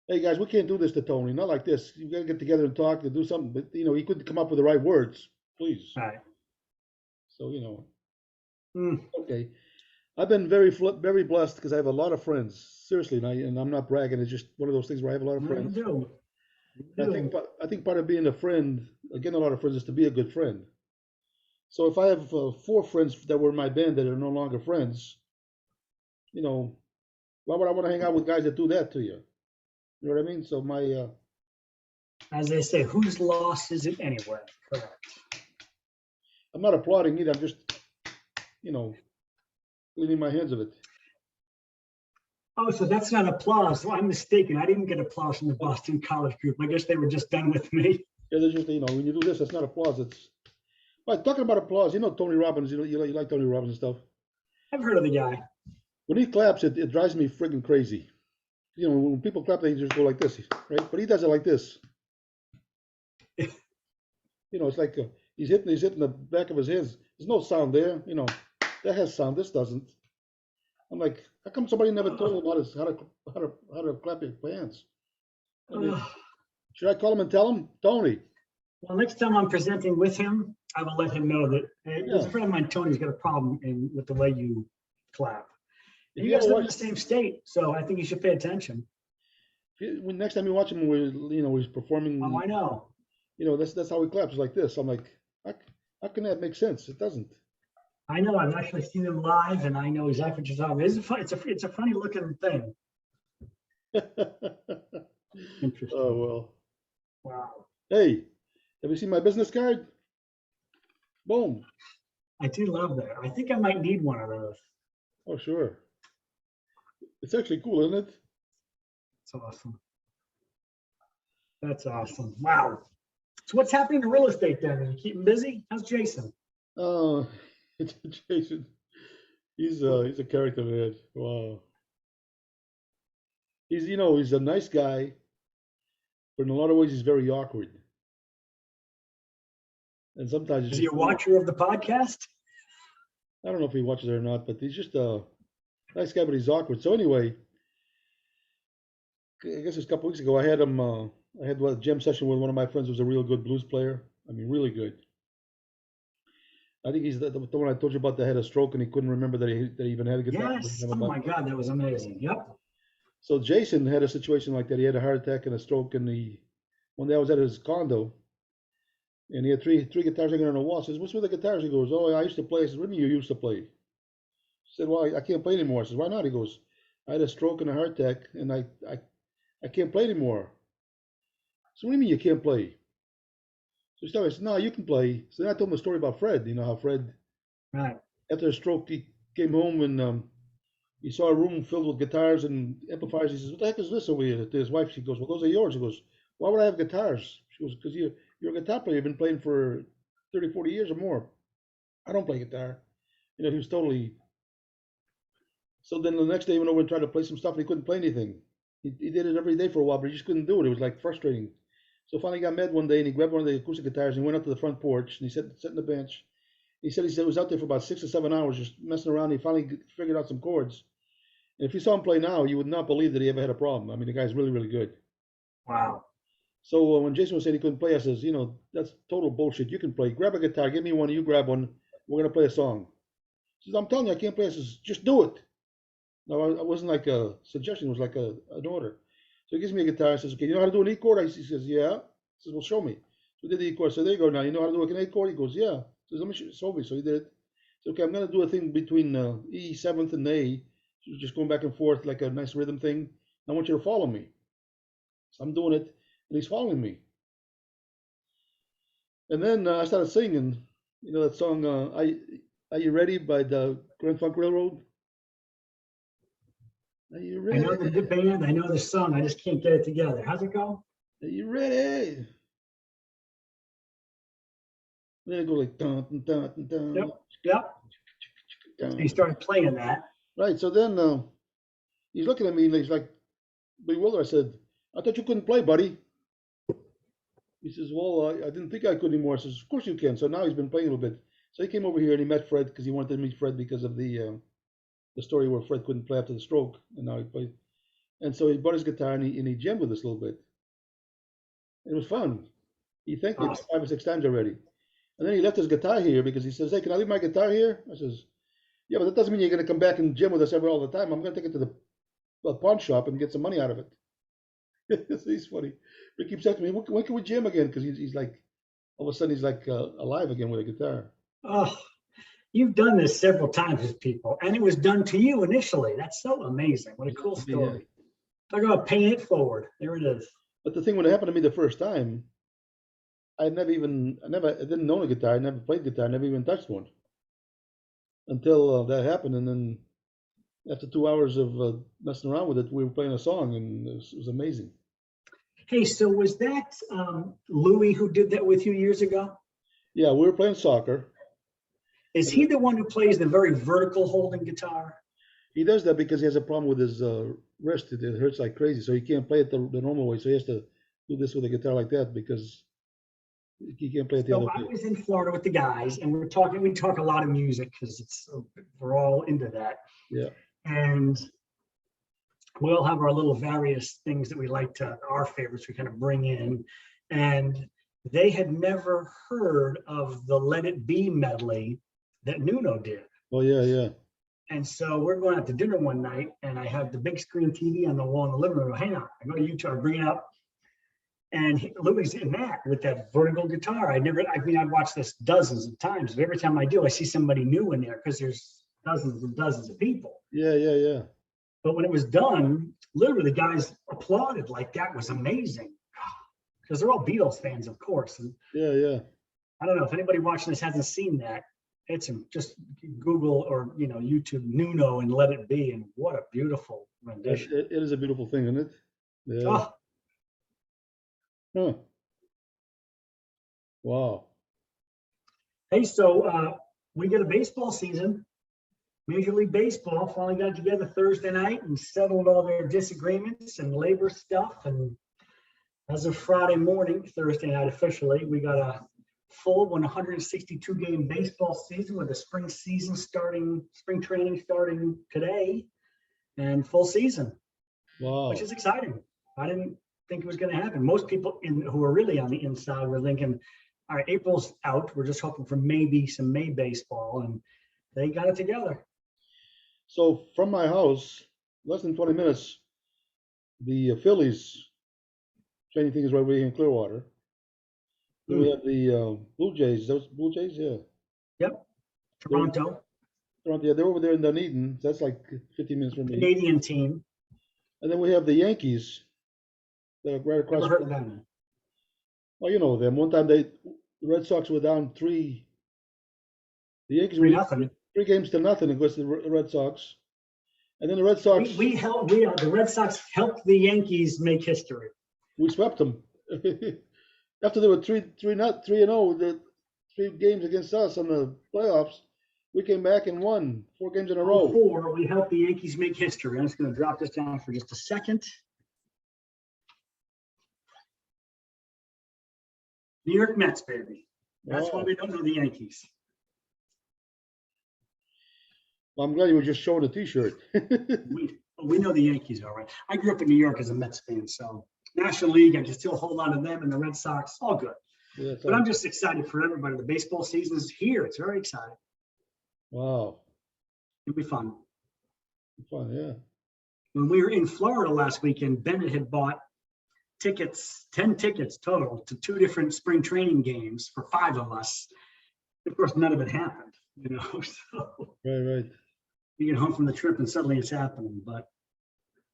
S1: hey guys, we can't do this to Tony, not like this. You got to get together and talk and do something. But he couldn't come up with the right words, please.
S2: All right.
S1: So okay. I've been very blessed because I have a lot of friends. Seriously, and I'm not bragging. It's just one of those things where I have a lot of friends.
S2: You do.
S1: I think part of being a friend, again, a lot of friends, is to be a good friend. So if I have 4 friends that were in my band that are no longer friends, why would I want to hang out with guys that do that to you? You know what I mean? So
S2: as they say, whose loss is it anyway? Correct.
S1: I'm not applauding either. I'm just, cleaning my hands of it.
S2: Oh, so that's not applause. So I'm mistaken. I didn't get applause from the Boston College group. I guess they were just done with me.
S1: Yeah, they're just, when you do this, that's not applause. It's, but talking about applause, Tony Robbins, you like Tony Robbins and stuff.
S2: I've heard of the guy. When
S1: he claps, it drives me friggin' crazy. When people clap, they just go like this, right? But he does it like this. It's like he's hitting the back of his hands. There's no sound there. That has sound. This doesn't. I'm like, how come somebody never told him how to clap your hands? Should I call him and tell him, Tony?
S2: Well, next time I'm presenting with him, I will let him know that there's a friend of mine, Tony's got a problem with the way you clap. And you guys live in the same state, so I think you should pay attention.
S1: Next time you watch him, he's performing.
S2: Oh, I know.
S1: That's how he claps, like this. I'm like, how can that make sense? It doesn't.
S2: I know. I've actually seen him live, and I know exactly what you're talking about. It's a funny looking thing. Interesting.
S1: Oh well.
S2: Wow.
S1: Hey, have you seen my business card? Boom.
S2: I do love that. I think I might need one of those.
S1: Oh sure. It's actually cool, isn't it?
S2: It's awesome. That's awesome. Wow. So what's happening to real estate then? Are you keeping busy? How's Jason?
S1: Jason, he's a character, man. Wow. He's a nice guy, but in a lot of ways he's very awkward. And sometimes
S2: is he a watcher of the podcast?
S1: I don't know if he watches it or not, but he's just a nice guy, but he's awkward. So anyway, I guess it's a couple weeks ago, I had him. I had a jam session with one of my friends who was a real good blues player. I mean, really good. I think he's the one I told you about that had a stroke and he couldn't remember that he even had a guitar.
S2: Yes. Oh my God, that was amazing. Yep.
S1: So Jason had a situation like that. He had a heart attack and a stroke, and one day I was at his condo, and he had three guitars hanging on the wall. I says, "What's with the guitars?" He goes, "Oh, I used to play." I said, "What do you mean you used to play?" I said, "Well, I can't play anymore." I said, "Why not?" He goes, "I had a stroke and a heart attack, and I can't play anymore." So what do you mean you can't play? So he started, I said, "No, you can play." So then I told him a story about Fred. You know how Fred,
S2: Right.
S1: after a stroke, he came home and he saw a room filled with guitars and amplifiers. He says, "What the heck is this over here?" To his wife, she goes, "Well, those are yours." He goes, "Why would I have guitars?" She goes, "Because you're a guitar player. You've been playing for 30, 40 years or more. I don't play guitar." You know, he was totally. So then the next day he went over and tried to play some stuff and he couldn't play anything. He did it every day for a while, but he just couldn't do it. It was like frustrating. So finally he got mad one day and he grabbed one of the acoustic guitars and he went up to the front porch and he sat on the bench. He said he was out there for about 6 or 7 hours just messing around. He finally figured out some chords. And if you saw him play now, you would not believe that he ever had a problem. I mean, the guy's really, really good.
S2: Wow.
S1: So when Jason was saying he couldn't play, I says, that's total bullshit. You can play. Grab a guitar, give me one, you grab one. We're gonna play a song. He says, "I'm telling you, I can't play." I says, "Just do it." No, I wasn't like a suggestion. It was like an order. So he gives me a guitar. I says, "Okay, you know how to do an E chord?" He says, "Yeah." He says, "Well, show me." So we did the E chord. So there you go. Now you know how to do an A chord. He goes, "Yeah." He says, "Let me show me." So he did it. So okay, I'm gonna do a thing between E seventh and A. So just going back and forth like a nice rhythm thing. I want you to follow me. So I'm doing it, and he's following me. And then I started singing. You know that song, "Are You Ready" by the Grand Funk Railroad? Are you
S2: I know
S1: ready?
S2: the band, I know the song, I just can't get it together. How's it go?
S1: Are you ready? Then it go like dun dun dun dun
S2: Yep.
S1: dun.
S2: Yep. So you
S1: Dun.
S2: started playing that.
S1: Right. So then he's looking at me and he's like bewildered. I said, "I thought you couldn't play, buddy." He says, "Well, I didn't think I could anymore." I says, "Of course you can." So now he's been playing a little bit. So he came over here and he met Fred because he wanted to meet Fred because of the story where Fred couldn't play after the stroke, and now he plays. And so he brought his guitar and he jammed with us a little bit. It was fun. He thanked me about
S2: Awesome.
S1: 5 or 6 times already. And then he left his guitar here because he says, "Hey, can I leave my guitar here?" I says, "Yeah, but that doesn't mean you're going to come back and jam with us all the time. I'm going to take it to the pawn shop and get some money out of it." He's funny. He keeps asking me, when can we jam again? Because he's like, all of a sudden, he's like alive again with a guitar.
S2: Oh, you've done this several times with people, and it was done to you initially. That's so amazing. What a cool
S1: Yeah.
S2: story. Talk about paying it forward. There it is.
S1: But the thing when it happened to me the first time, I didn't own a guitar. I never played guitar. I never even touched one until that happened. And then after 2 hours of messing around with it, we were playing a song, and it was amazing.
S2: Hey, so was that Louis who did that with you years ago?
S1: Yeah, we were playing soccer.
S2: Is he the one who plays the very vertical holding guitar?
S1: He does that because he has a problem with his wrist. It hurts like crazy, so he can't play it the normal way. So he has to do this with a guitar like that because he can't play it the other
S2: So I
S1: way.
S2: was in Florida with the guys, and we talk a lot of music because we're all into that.
S1: Yeah.
S2: And we all have our little various things that we like to, our favorites we kind of bring in. And they had never heard of the Let It Be medley that Nuno did.
S1: Oh yeah, yeah.
S2: And so we're going out to dinner one night, and I have the big screen TV on the wall in the living room. Hang on, I go to YouTube, I bring it up, and Louis in that with that vertical guitar. I've watched this dozens of times. But every time I do, I see somebody new in there because there's dozens and dozens of people.
S1: Yeah, yeah, yeah.
S2: But when it was done, literally the guys applauded like that was amazing. Because they're all Beatles fans, of course. And
S1: Yeah, yeah.
S2: I don't know if anybody watching this hasn't seen that. It's just Google or YouTube Nuno and Let It Be, and what a beautiful rendition.
S1: It is a beautiful thing, isn't it? Yeah.
S2: Oh,
S1: Huh. Wow.
S2: hey, so we get a baseball season. Major League Baseball finally got together Thursday night and settled all their disagreements and labor stuff. And as of Friday morning, Thursday night officially, we got a full 162 game baseball season with the spring training starting today, and full season,
S1: Wow.
S2: which is exciting. I didn't think it was going to happen. Most people who are really on the inside were thinking All right, April's out. We're just hoping for maybe some May baseball, and they got it together.
S1: So from my house, less than 20 minutes, the Phillies training thing is right away in Clearwater. Then we have the Blue Jays. Those Blue Jays, yeah.
S2: Yep. Toronto.
S1: Yeah, they're over there in Dunedin. So that's like 15 minutes from me.
S2: Canadian team.
S1: And then we have the Yankees. They're right across.
S2: Never heard of them.
S1: Well, you know them. One time the Red Sox were down 3. The Yankees were
S2: 3-0.
S1: 3 games to 0 against the Red Sox. And then the Red Sox.
S2: The Red Sox helped the Yankees make history.
S1: We swept them. After they were 3-0, the 3 games against us in the playoffs, we came back and won 4 games in a row.
S2: 4, we helped the Yankees make history. I'm just going to drop this down for just a second. New York Mets, baby. That's why we don't know the Yankees.
S1: Well, I'm glad you were just showing a T-shirt.
S2: we know the Yankees, all right. I grew up in New York as a Mets fan, so National League, I can still hold on to them, and the Red Sox, all good. Yeah, but I'm just excited for everybody. The baseball season is here. It's very exciting.
S1: Wow.
S2: It'll be fun.
S1: Fun, yeah.
S2: When we were in Florida last weekend, Bennett had bought 10 tickets total to 2 different spring training games for 5 of us. Of course, none of it happened, you know. So
S1: right.
S2: You get home from the trip and suddenly it's happening. But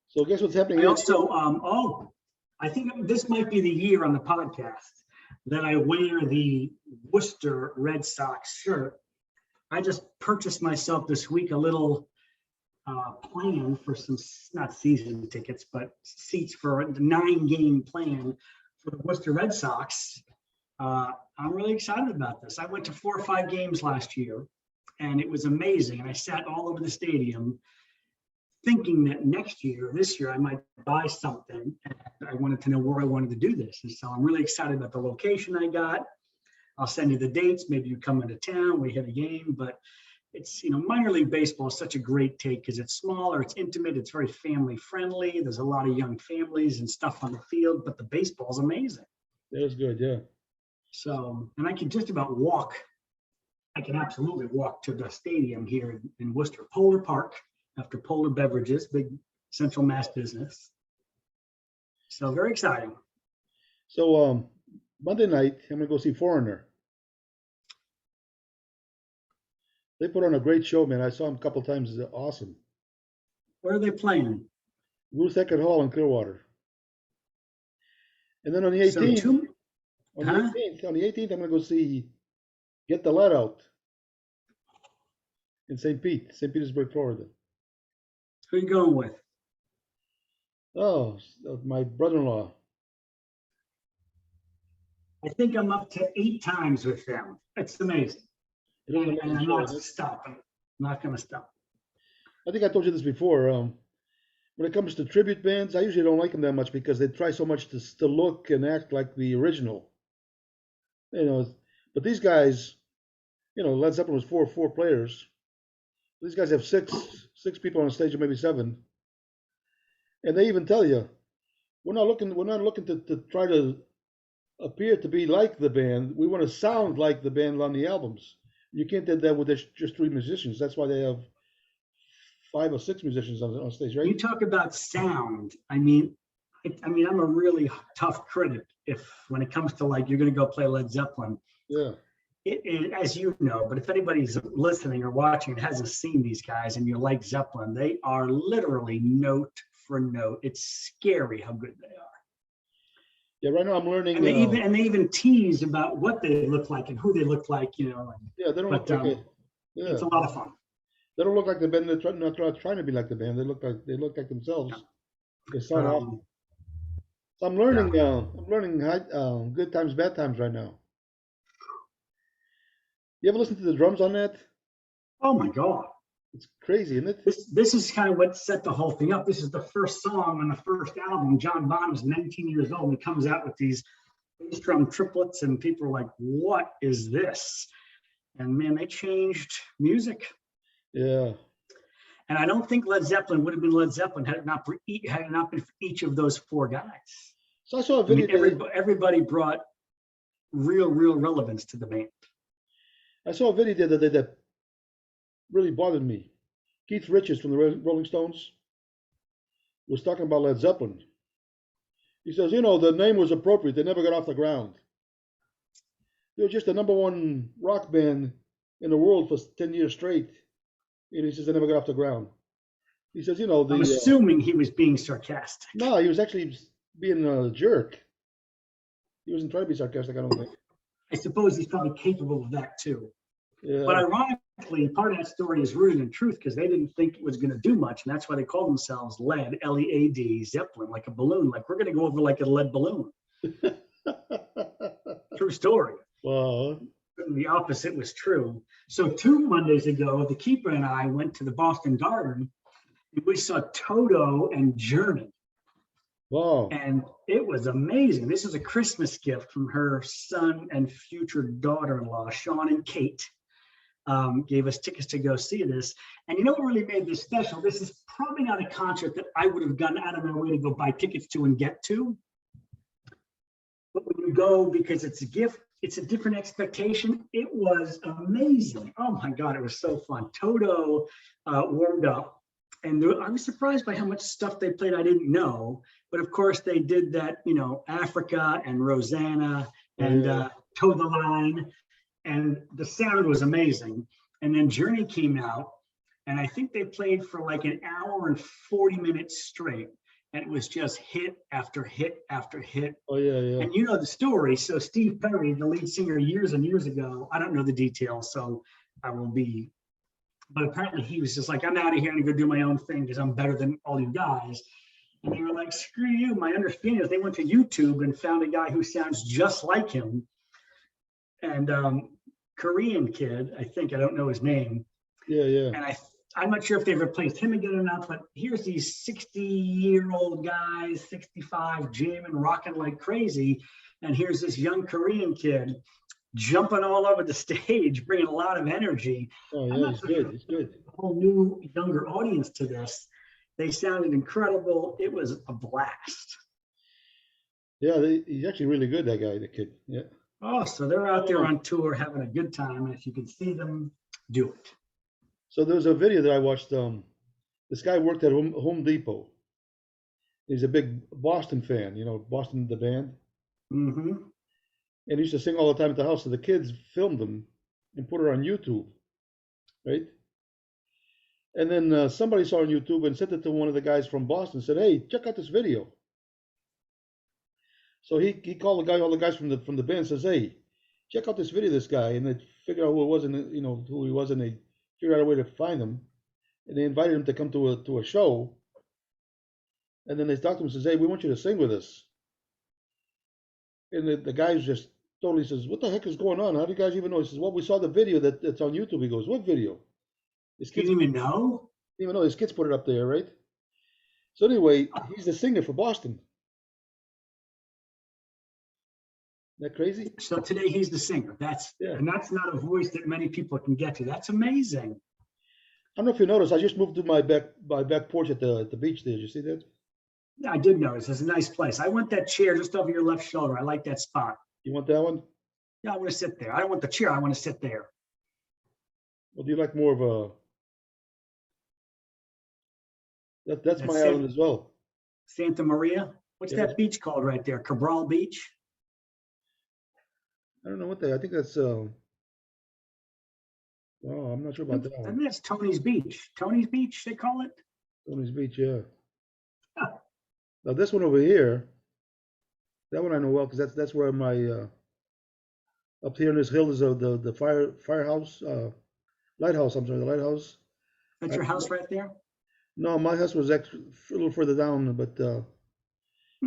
S1: so guess what's happening?
S2: I also, I think this might be the year on the podcast that I wear the Worcester Red Sox shirt. I just purchased myself this week a little plan for some, not season tickets, but seats for a 9-game plan for the Worcester Red Sox. I'm really excited about this. I went to 4 or 5 games last year, and it was amazing. And I sat all over the stadium thinking that this year, I might buy something. And I wanted to know where I wanted to do this. And so I'm really excited about the location I got. I'll send you the dates. Maybe you come into town, we hit a game, but it's, minor league baseball is such a great take because it's smaller, it's intimate, it's very family friendly. There's a lot of young families and stuff on the field, but the baseball is amazing.
S1: It was good, yeah.
S2: So, and I can just about walk. I can absolutely walk to the stadium here in Worcester, Polar Park, after Polar Beverages, big Central Mass business. So very exciting.
S1: So Monday night, I'm gonna go see Foreigner. They put on a great show, man. I saw them a couple times. It's awesome.
S2: Where are they playing?
S1: Ruth Eckert Hall in Clearwater. And then on the 18th, on the 18th, I'm gonna go see Get the Let Out in St. Petersburg, Florida.
S2: Who are you going with?
S1: Oh, my brother-in-law.
S2: I think I'm up to 8 times with them. It's amazing. And I'm not stopping. I'm not going to stop.
S1: I think I told you this before. When it comes to tribute bands, I usually don't like them that much because they try so much to look and act like the original. But these guys, Led Zeppelin was four players. These guys have six people on the stage, or maybe 7. And they even tell you, we're not looking to try to appear to be like the band. We want to sound like the band on the albums. You can't do that with just 3 musicians. That's why they have 5 or 6 musicians on stage, right?
S2: You talk about sound. I mean, I'm a really tough critic when it comes to you're going to go play Led Zeppelin.
S1: Yeah.
S2: As you know, but if anybody's listening or watching and hasn't seen these guys and you like Zeppelin, they are literally note for note. It's scary how good they are.
S1: Yeah, right now I'm learning.
S2: And they even tease about what they look like and who they look like,
S1: Yeah, they don't look like it. Yeah.
S2: It's a lot of fun.
S1: They don't look like the band. They're not trying to be like the band. They look like themselves. Yeah. They sound awesome. So I'm learning. Yeah. I'm learning good times, bad times right now. You ever listen to the drums on that?
S2: Oh my God.
S1: It's crazy, isn't it?
S2: This is kind of what set the whole thing up. This is the first song on the first album. John Bonham is 19 years old and he comes out with these bass drum triplets and people are like, what is this? And man, they changed music.
S1: Yeah.
S2: And I don't think Led Zeppelin would have been Led Zeppelin had it not been for each of those 4 guys.
S1: So I saw a video.
S2: Everybody brought real relevance to the band.
S1: I saw a video the other day that really bothered me. Keith Richards from the Rolling Stones was talking about Led Zeppelin. He says, the name was appropriate. They never got off the ground. They were just the #1 rock band in the world for 10 years straight. And he says they never got off the ground. He says,
S2: I'm assuming he was being sarcastic.
S1: No, he was actually being a jerk. He wasn't trying to be sarcastic, I don't think.
S2: I suppose he's probably capable of that too.
S1: Yeah.
S2: But ironically, part of that story is rooted in truth because they didn't think it was going to do much. And that's why they call themselves Lead, L-E-A-D, Zeppelin, like a balloon. Like we're going to go over like a lead balloon. True story.
S1: Wow.
S2: The opposite was true. So 2 Mondays ago, the keeper and I went to the Boston Garden. And we saw Toto and Journey.
S1: Wow.
S2: And it was amazing. This is a Christmas gift from her son and future daughter-in-law, Sean and Kate. Gave us tickets to go see this. And you know what really made this special? This is probably not a concert that I would have gone out of my way to go buy tickets to and get to. But when you go because it's a gift, it's a different expectation. It was amazing. Oh my God, it was so fun. Toto warmed up. And I was surprised by how much stuff they played I didn't know. But of course, they did that, Africa and Rosanna and Toe the Line. And the sound was amazing. And then Journey came out. And I think they played for like an hour and 40 minutes straight. And it was just hit after hit after hit.
S1: Oh, yeah.
S2: And you know the story. So Steve Perry, the lead singer years and years ago, I don't know the details, so I will be. But apparently he was just like, I'm out of here and go do my own thing because I'm better than all you guys. And they were like, screw you. My understanding is they went to YouTube and found a guy who sounds just like him. And Korean kid, I think, I don't know his name.
S1: Yeah.
S2: And I'm not sure if they've replaced him again or not, but here's these 60-year-old guys, 65, jamming, rocking like crazy. And here's this young Korean kid jumping all over the stage, bringing a lot of energy.
S1: Oh, yeah, he's good. He's good.
S2: A whole new, younger audience to this. They sounded incredible. It was a blast.
S1: Yeah, he's actually really good, that guy, the kid. Yeah.
S2: Oh, so they're out there on tour having a good time. And if you can see them, do it.
S1: So there was a video that I watched. This guy worked at Home Depot. He's a big Boston fan, Boston, the band.
S2: Mm-hmm.
S1: And he used to sing all the time at the house. So the kids filmed him and put it on YouTube, right? And then somebody saw it on YouTube and sent it to one of the guys from Boston and said, hey, check out this video. So he called all the guys from the band and says, hey, check out this video of this guy. And they figured out who it was and who he was, and they figured out a way to find him. And they invited him to come to a show. And then they talked to him and says, hey, we want you to sing with us. And the guy just totally says, what the heck is going on? How do you guys even know? He says, well, we saw the video that's on YouTube. He goes, what video?
S2: His kids didn't even know?
S1: Didn't even know. His kids put it up there, right? So anyway, he's the singer for Boston. Isn't that crazy?
S2: So today he's the singer. And that's not a voice that many people can get to. That's amazing.
S1: I don't know if you noticed, I just moved to my back porch at the beach there. Did you see that?
S2: Yeah, I did notice. It's a nice place. I want that chair just over your left shoulder. I like that spot.
S1: You want that one?
S2: Yeah, I want to sit there. I don't want the chair. I want to sit there.
S1: Well, do you like more of a... That's my island as well.
S2: Santa Maria? What's that beach called right there? Cabral Beach?
S1: I don't know what I think that's... Oh, I'm not sure about that one.
S2: I think that's Tony's Beach. Tony's Beach, they call it?
S1: Tony's Beach, yeah. Now this one over here, that one I know well because that's where my up here in this hill is the firehouse lighthouse. I'm sorry, the lighthouse.
S2: That's your house right there?
S1: No, my house was a little further down, but the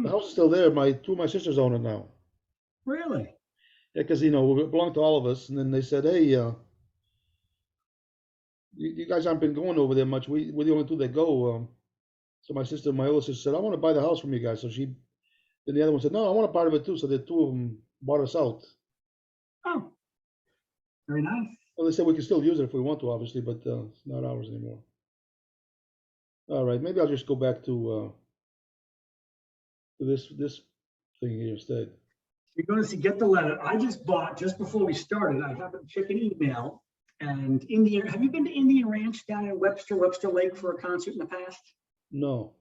S1: house is still there. Two of my sisters own it now.
S2: Really?
S1: Yeah, because it belonged to all of us, and then they said, hey, you guys haven't been going over there much. We're the only two that go. So my older sister said, I want to buy the house from you guys. So then the other one said, no, I want a part of it too. So the two of them bought us out.
S2: Oh, very nice.
S1: Well, they said we can still use it if we want to, obviously, but it's not ours anymore. All right, maybe I'll just go back to this thing here instead.
S2: You're going to see Get the Letter. I just bought, just before we started, I happened to check an email. And Indian, have you been to Indian Ranch down in Webster Lake for a concert in the past?
S1: No.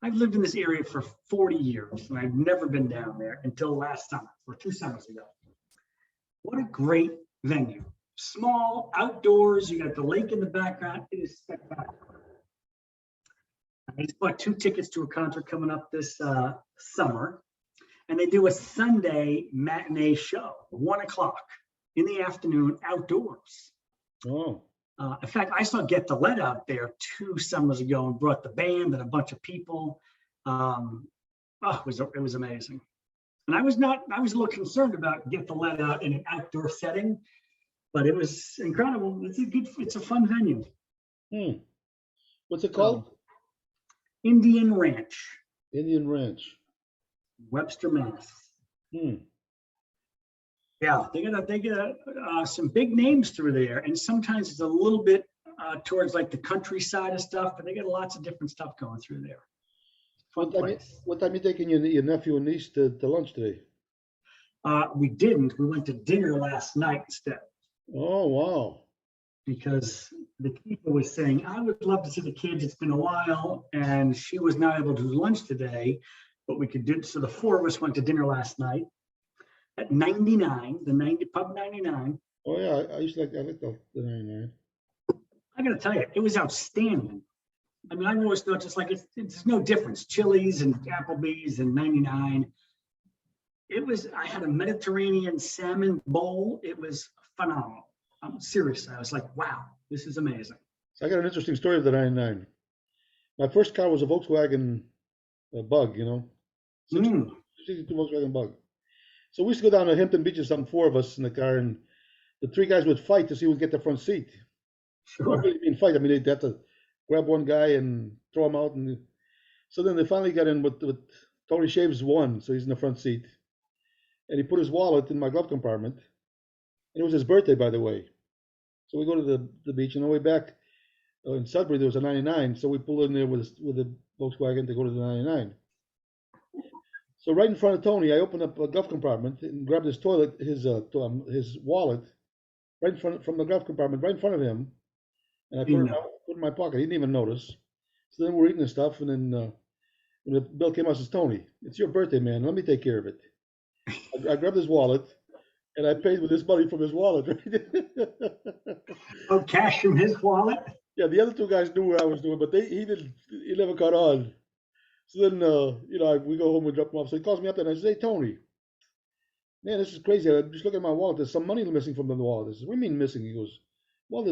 S2: I've lived in this area for 40 years and I've never been down there until last summer or 2 summers ago. What a great venue. Small, outdoors, you got the lake in the background. It is spectacular. I just bought 2 tickets to a concert coming up this summer. And they do a Sunday matinee show, 1 o'clock in the afternoon, outdoors.
S1: Oh.
S2: In fact, I saw Get the Lead out there 2 summers ago and brought the band and a bunch of people. It was amazing. And I was a little concerned about Get the Lead out in an outdoor setting, but it was incredible. It's a fun venue.
S1: What's it called?
S2: Indian Ranch.
S1: Indian Ranch.
S2: Webster, Mass. Yeah, they got some big names through there, and sometimes it's a little bit towards like the countryside of stuff, but they got lots of different stuff going through there. Fun place.
S1: What time are you taking your nephew and niece to lunch today?
S2: We didn't. We went to dinner last night instead.
S1: Oh, wow.
S2: Because the keeper was saying, I would love to see the kids. It's been a while, and she was not able to do lunch today, but we could do. So the 4 of us went to dinner last night at 99, Pub 99.
S1: Oh yeah, I like the 99.
S2: I got to tell you, it was outstanding. I mean, I always thought just like it's no difference. Chili's and Applebee's and 99. I had a Mediterranean salmon bowl. It was phenomenal. Seriously, I was like, wow, this is amazing.
S1: So I got an interesting story of the 99. My first car was a Volkswagen Bug, 62 Volkswagen Bug. So we used to go down to Hampton Beach or something, 4 of us in the car, and the 3 guys would fight to see who would get the front seat.
S2: Sure.
S1: I really mean fight. I mean, they'd have to grab one guy and throw him out. And so then they finally got in with Tony Shaves won, so he's in the front seat. And he put his wallet in my glove compartment. And it was his birthday, by the way. So we go to the beach, and on the way back in Sudbury, there was a 99. So we pulled in there with the Volkswagen to go to the 99. So right in front of Tony, I opened up a glove compartment and grabbed his wallet right in front from the glove compartment, right in front of him, and I put it in my pocket. He didn't even notice. So then we're eating and stuff, and then when the bill came out, says, Tony, it's your birthday, man. Let me take care of it. I grabbed his wallet, and I paid with his money from his wallet. Right?
S2: Oh, cash from his wallet?
S1: Yeah, the other 2 guys knew what I was doing, but he never caught on. So then, we go home and drop him off. So he calls me up and I say, hey, Tony, man, this is crazy. I'm just looking at my wallet. There's some money missing from the wallet. I said, what do you mean missing? He goes, well,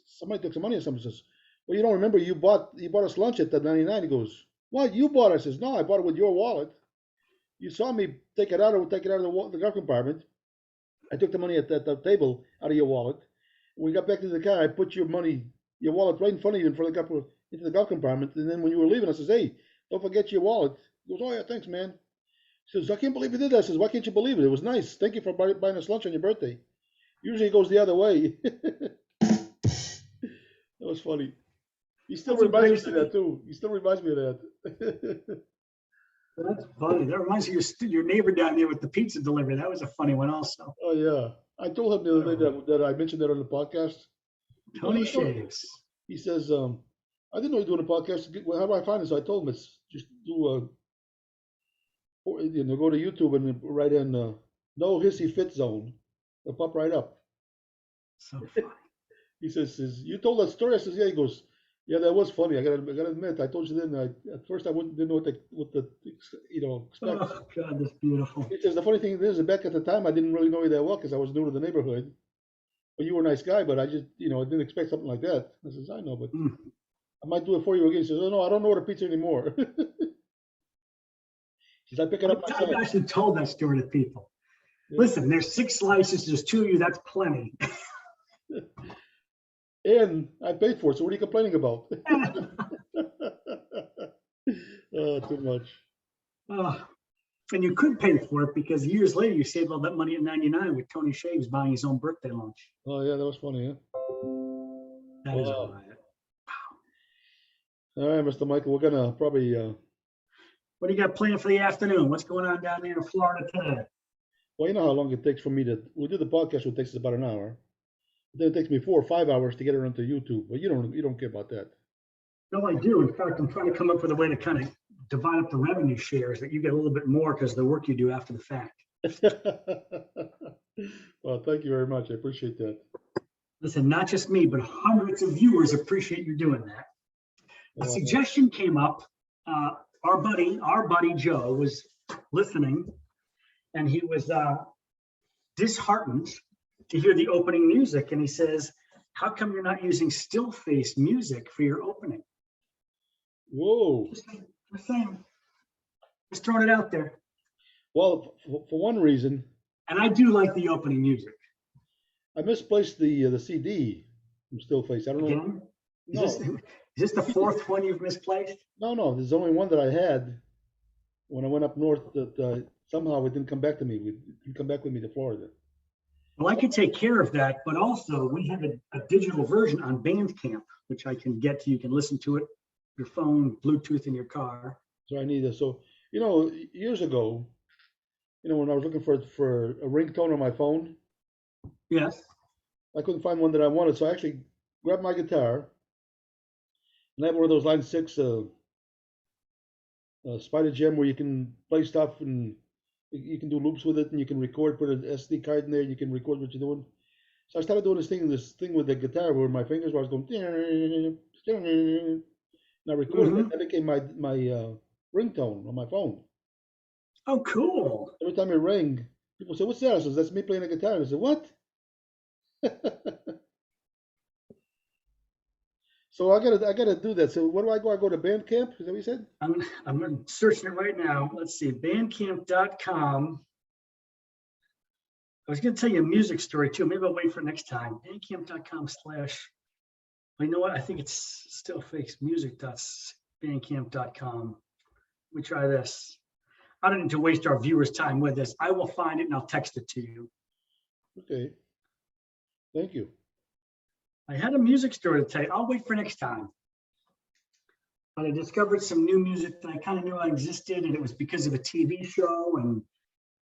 S1: somebody took some money or something. He says, well, you don't remember you bought us lunch at the 99. He goes, what, you bought it? I says, no, I bought it with your wallet. You saw me take it out of the glove compartment. I took the money at the table out of your wallet. When we got back to the car, I put your wallet right in front of you, into the glove compartment. And then when you were leaving, I says, hey, don't forget your wallet. He goes, oh yeah, thanks, man. He says, I can't believe you did that. I says, why can't you believe it? It was nice. Thank you for buying us lunch on your birthday. Usually it goes the other way. That was funny. He still reminds me of that too. He still reminds me of that.
S2: That's funny. That reminds you of your neighbor down there with the pizza delivery. That was a funny one also.
S1: Oh yeah. I told him the other day that I mentioned that on the podcast.
S2: Tony Shaves.
S1: He says, I didn't know you were doing a podcast. Well, how do I find it? So I told him it's just go to YouTube and write in no Hissy fit zone. It'll pop right up.
S2: So funny.
S1: He says, you told that story? I says, yeah. He goes, yeah, that was funny. I gotta admit, I told you then. At first I didn't know what to expect.
S2: Oh God, that's beautiful.
S1: He says the funny thing is, back at the time, I didn't really know you that well because I was new to the neighborhood. But you were a nice guy, but I just, I didn't expect something like that. I says, I know, but I might do it for you again. He says, oh no, I don't order pizza anymore. He says, I pick it up myself.
S2: I've actually told that story to people. Yeah. Listen, there's 6 slices, there's 2 of you, that's plenty.
S1: And I paid for it, so what are you complaining about? Oh, too much.
S2: And you could pay for it because years later you saved all that money at 99 with Tony Shaves buying his own birthday lunch.
S1: Oh yeah, that was funny, huh?
S2: That is all right.
S1: Wow. All right, Mr. Michael, we're gonna probably
S2: What do you got planned for the afternoon? What's going on down there in Florida today?
S1: Well, you know how long it takes for me to. We do the podcast. It takes us about an hour. Then it takes me 4 or 5 hours to get it onto YouTube. But you don't care about that.
S2: No, I do. In fact, I'm trying to come up with a way to kind of divide up the revenue shares that you get a little bit more because of the work you do after the fact.
S1: Well, thank you very much. I appreciate that.
S2: Listen, not just me, but hundreds of viewers appreciate you doing that. A suggestion came up. Our buddy Joe was listening, and he was disheartened to hear the opening music. And he says, "How come you're not using still face music for your opening?"
S1: Whoa.
S2: Just saying. Just throwing it out there.
S1: Well, for one reason,
S2: and I do like the opening music.
S1: I misplaced the CD from Stillface. I don't know.
S2: Again?
S1: No.
S2: Is this the fourth one you've misplaced?
S1: No. There's only one that I had when I went up north that somehow it didn't come back to me. It didn't come back with me to Florida.
S2: Well, I can take care of that, but also we have a digital version on Bandcamp, which I can get to. You can listen to it, your phone, Bluetooth in your car.
S1: So I need this. So, years ago, when I was looking for a ringtone on my phone,
S2: yes,
S1: I couldn't find one that I wanted. So I actually grabbed my guitar, and I have one of those Line 6 Spider Gem where you can play stuff and you can do loops with it, and you can record, put an SD card in there, and you can record what you're doing. So I started doing this thing with the guitar where my fingers were going, and I recorded it. That became my ringtone on my phone.
S2: Oh, cool.
S1: Every time it rang, people say, "What's that?" I said, "That's me playing a guitar." And I said, "What?" So I gotta do that. So what do I go? I go to Bandcamp? Is that what you said?
S2: I'm searching it right now. Let's see, bandcamp.com. I was gonna tell you a music story too. Maybe I'll wait for next time. Bandcamp.com/ you know what? I think it's stillfacemusic.bandcamp.com. Let me try this. I don't need to waste our viewers' time with this. I will find it and I'll text it to you.
S1: Okay. Thank you.
S2: I had a music story to tell you. I'll wait for next time. But I discovered some new music that I kind of knew I existed, and it was because of a TV show, and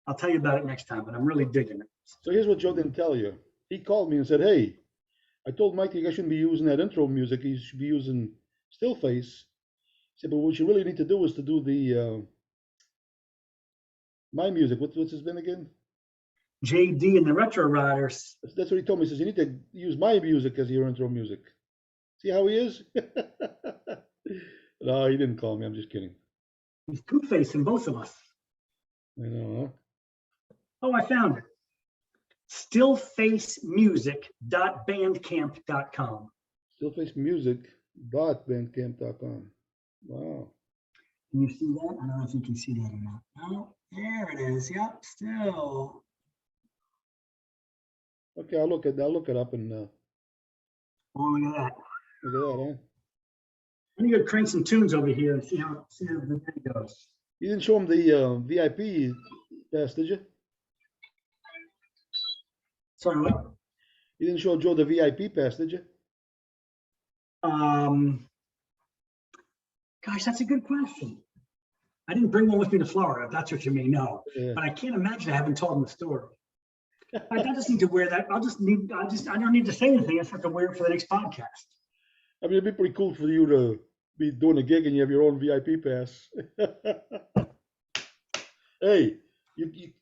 S2: I'll tell you about it next time, but I'm really digging it.
S1: So here's what Joe didn't tell you. He called me and said, "Hey, I told Mike you guys shouldn't be using that intro music. You should be using Stillface." He said, "But what you really need to do is to do the my music." What's his name again?
S2: JD and the Retro Riders.
S1: That's what he told me. He says, "You need to use my music as your intro music." See how he is? No, he didn't call me. I'm just kidding.
S2: He's two-facing both of us.
S1: I know, huh?
S2: Oh, I found it. Stillfacemusic.bandcamp.com.
S1: Stillfacemusic.bandcamp.com. Wow.
S2: Can you see that? I don't know if you can see that or not. Oh, there it is. Yep, still.
S1: Okay, I'll look it up and
S2: Oh, look at that.
S1: look at that, huh?
S2: I'm gonna crank some tunes over here and see how the day goes.
S1: You didn't show him the VIP pass, did you?
S2: Sorry, what?
S1: You didn't show Joe the VIP pass, did you?
S2: Gosh, that's a good question. I didn't bring one with me to Florida, if that's what you mean, no.
S1: Yeah.
S2: But I can't imagine I haven't told him the story. I just need to wear that. I don't need to say anything. I just have to wear it for the next podcast.
S1: I mean, it'd be pretty cool for you to be doing a gig and you have your own VIP pass. Hey,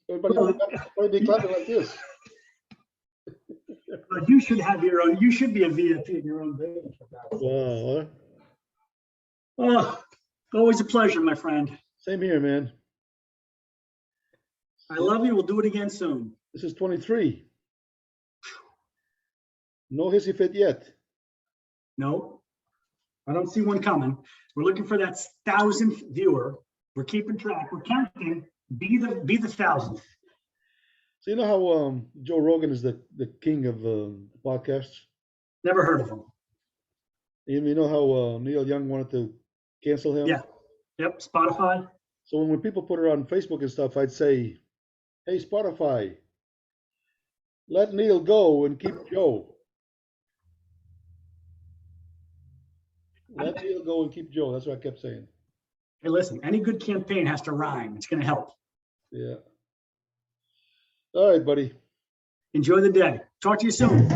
S1: everybody be clapping like this.
S2: But you should have your own. You should be a VIP in your own band.
S1: Wow.
S2: Oh, always a pleasure, my friend.
S1: Same here, man.
S2: I love you. We'll do it again soon.
S1: This is 23. No hissy fit yet.
S2: No, I don't see one coming. We're looking for that 1,000th viewer. We're keeping track. We're counting. Be the 1,000th.
S1: So you know how Joe Rogan is the king of podcasts?
S2: Never heard of him.
S1: You know how Neil Young wanted to cancel him?
S2: Yeah. Yep. Spotify.
S1: So when people put it on Facebook and stuff, I'd say, "Hey, Spotify, let Neil go and keep Joe. Let Neil go and keep Joe." That's what I kept saying.
S2: Hey, listen, any good campaign has to rhyme. It's going to help.
S1: Yeah. All right, buddy.
S2: Enjoy the day. Talk to you soon.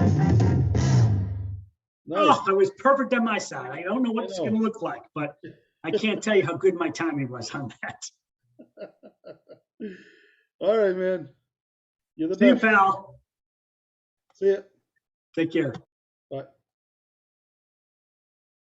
S1: Nice.
S2: Oh, it was perfect on my side. I don't know what it's
S1: I know.
S2: going to look like, but I can't tell you how good my timing was on that.
S1: All right, man. You're the
S2: See you,
S1: best.
S2: pal.
S1: See ya.
S2: Take care.